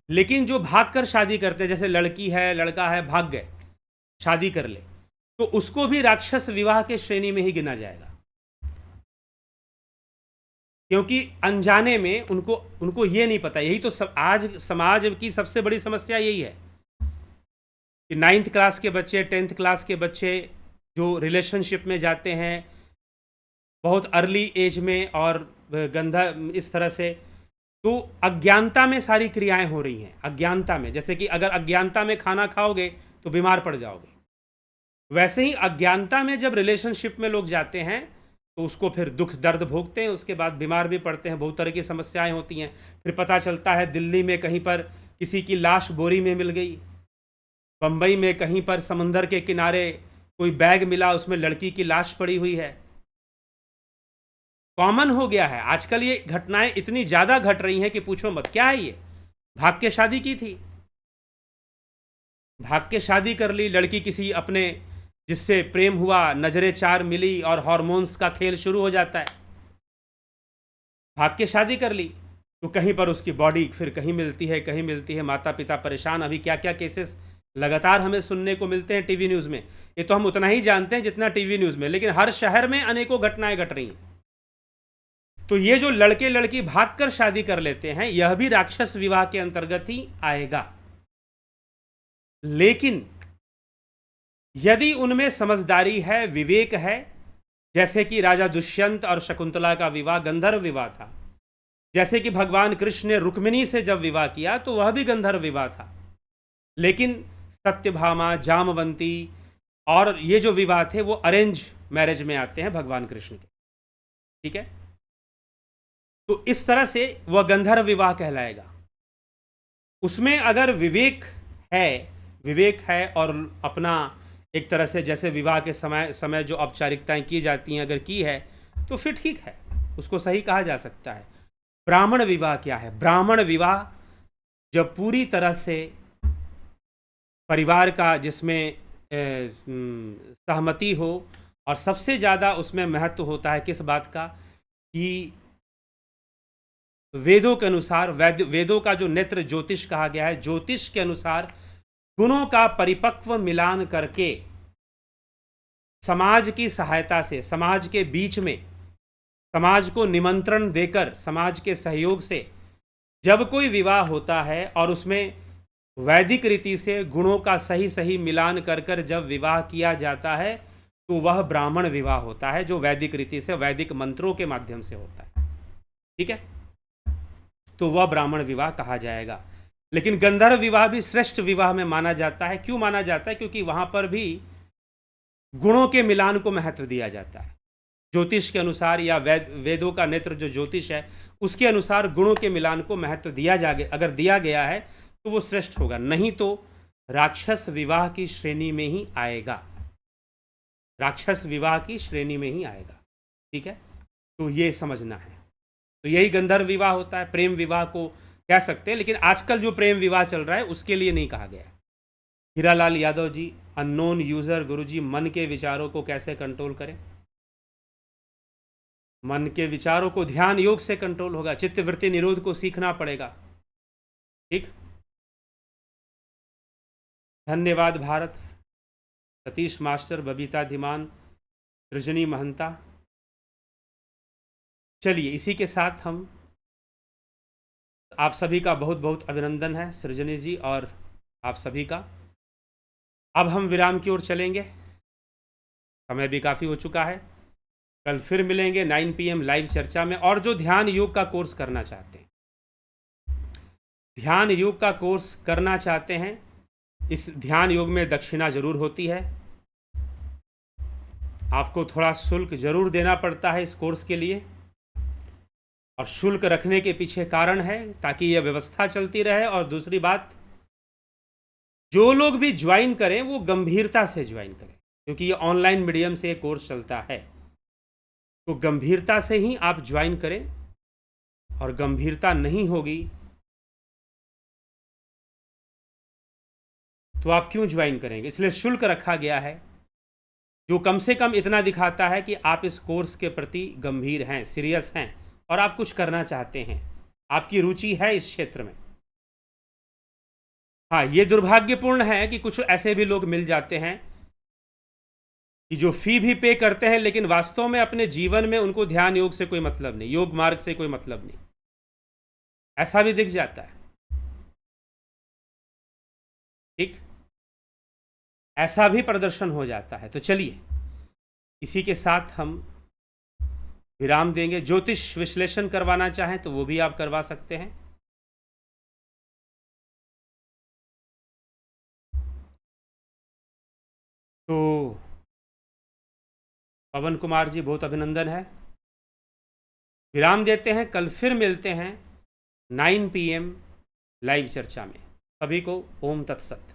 लेकिन जो भाग कर शादी करते हैं, जैसे लड़की है लड़का है, भाग गए शादी कर ले, तो उसको भी राक्षस विवाह के श्रेणी में ही गिना जाएगा, क्योंकि अनजाने में उनको ये नहीं पता। यही तो आज समाज की सबसे बड़ी समस्या यही है कि 9th क्लास के बच्चे, 10th क्लास के बच्चे जो रिलेशनशिप में जाते हैं बहुत अर्ली एज में, और गंधा इस तरह से, तो अज्ञानता में सारी क्रियाएं हो रही हैं। अज्ञानता में, जैसे कि अगर अज्ञानता में खाना खाओगे तो बीमार पड़ जाओगे, वैसे ही अज्ञानता में जब रिलेशनशिप में लोग जाते हैं तो उसको फिर दुख दर्द भोगते हैं, उसके बाद बीमार भी पड़ते हैं, बहुत तरह की समस्याएं होती हैं। फिर पता चलता है दिल्ली में कहीं पर किसी की लाश बोरी में मिल गई, बम्बई में कहीं पर समंदर के किनारे कोई बैग मिला, उसमें लड़की की लाश पड़ी हुई है। कॉमन हो गया है आजकल, ये घटनाएं इतनी ज़्यादा घट रही हैं कि पूछो मत। क्या है ये? भाग के शादी की थी, भाग के शादी कर ली लड़की, किसी अपने जिससे प्रेम हुआ, नजरे चार मिली और हार्मोन्स का खेल शुरू हो जाता है। भाग के शादी कर ली तो कहीं पर उसकी बॉडी फिर कहीं मिलती है, कहीं मिलती है, माता पिता परेशान। अभी क्या क्या केसेस लगातार हमें सुनने को मिलते हैं टीवी न्यूज़ में। ये तो हम उतना ही जानते हैं जितना टीवी न्यूज़ में, लेकिन हर शहर में अनेकों घटनाएं घट रही हैं। तो ये जो लड़के लड़की भागकर शादी कर लेते हैं, यह भी राक्षस विवाह के अंतर्गत ही आएगा। लेकिन यदि उनमें समझदारी है, विवेक है, जैसे कि राजा दुष्यंत और शकुंतला का विवाह गंधर्व विवाह था, जैसे कि भगवान कृष्ण ने रुक्मिणी से जब विवाह किया तो वह भी गंधर्व विवाह था। लेकिन सत्यभामा, जामवंती और ये जो विवाह थे वो अरेंज मैरिज में आते हैं भगवान कृष्ण के, ठीक है। तो इस तरह से वह गंधर्व विवाह कहलाएगा। उसमें अगर विवेक है और अपना एक तरह से जैसे विवाह के समय जो औपचारिकताएं की जाती हैं अगर की है तो फिर ठीक है, उसको सही कहा जा सकता है। ब्राह्मण विवाह क्या है? ब्राह्मण विवाह जब पूरी तरह से परिवार का, जिसमें सहमति हो, और सबसे ज़्यादा उसमें महत्व होता है किस बात का कि वेदों के अनुसार, वेदों का जो नेत्र ज्योतिष कहा गया है, ज्योतिष के अनुसार गुणों का परिपक्व मिलान करके समाज की सहायता से, समाज के बीच में, समाज को निमंत्रण देकर, समाज के सहयोग से जब कोई विवाह होता है और उसमें वैदिक रीति से गुणों का सही सही मिलान कर कर जब विवाह किया जाता है तो वह ब्राह्मण विवाह होता है, जो वैदिक रीति से वैदिक मंत्रों के माध्यम से होता है। ठीक है, तो वह ब्राह्मण विवाह कहा जाएगा। लेकिन गंधर्व विवाह भी श्रेष्ठ विवाह में माना जाता है। क्यों माना जाता है? क्योंकि वहां पर भी गुणों के मिलान को महत्व दिया जाता है। ज्योतिष के अनुसार या वेदों का नेत्र जो ज्योतिष है उसके अनुसार गुणों के मिलान को महत्व अगर दिया गया है तो वो श्रेष्ठ होगा, नहीं तो राक्षस विवाह की श्रेणी में ही आएगा, राक्षस विवाह की श्रेणी में ही आएगा। ठीक है, तो ये समझना है। तो यही गंधर्व विवाह होता है, प्रेम विवाह को कह सकते हैं, लेकिन आजकल जो प्रेम विवाह चल रहा है उसके लिए नहीं कहा गया। हीरालाल यादव जी, अननोन यूजर, गुरुजी मन के विचारों को कैसे कंट्रोल करें? मन के विचारों को ध्यान योग से कंट्रोल होगा, चित्तवृत्ति निरोध को सीखना पड़ेगा। ठीक, धन्यवाद भारत, सतीश मास्टर, बबीता धीमान, सृजनी महंता। चलिए, इसी के साथ हम आप सभी का बहुत बहुत अभिनंदन है सृजनी जी और आप सभी का। अब हम विराम की ओर चलेंगे, समय भी काफ़ी हो चुका है। कल फिर मिलेंगे 9 PM लाइव चर्चा में। और जो ध्यान योग का कोर्स करना चाहते हैं, ध्यान योग का कोर्स करना चाहते हैं, इस ध्यान योग में दक्षिणा जरूर होती है, आपको थोड़ा शुल्क जरूर देना पड़ता है इस कोर्स के लिए। और शुल्क रखने के पीछे कारण है ताकि यह व्यवस्था चलती रहे। और दूसरी बात, जो लोग भी ज्वाइन करें वो गंभीरता से ज्वाइन करें, क्योंकि ये ऑनलाइन मीडियम से ये कोर्स चलता है। तो गंभीरता से ही आप ज्वाइन करें, और गंभीरता नहीं होगी तो आप क्यों ज्वाइन करेंगे? इसलिए शुल्क रखा गया है जो कम से कम इतना दिखाता है कि आप इस कोर्स के प्रति गंभीर हैं, सीरियस हैं और आप कुछ करना चाहते हैं, आपकी रुचि है इस क्षेत्र में। हाँ, ये दुर्भाग्यपूर्ण है कि कुछ ऐसे भी लोग मिल जाते हैं कि जो फी भी पे करते हैं लेकिन वास्तव में अपने जीवन में उनको ध्यान योग से कोई मतलब नहीं, योग मार्ग से कोई मतलब नहीं, ऐसा भी दिख जाता है। ठीक, ऐसा भी प्रदर्शन हो जाता है। तो चलिए, इसी के साथ हम विराम देंगे। ज्योतिष विश्लेषण करवाना चाहें तो वो भी आप करवा सकते हैं। तो पवन कुमार जी, बहुत अभिनंदन है। विराम देते हैं, कल फिर मिलते हैं 9 PM लाइव चर्चा में। सभी को ओम तत्सत।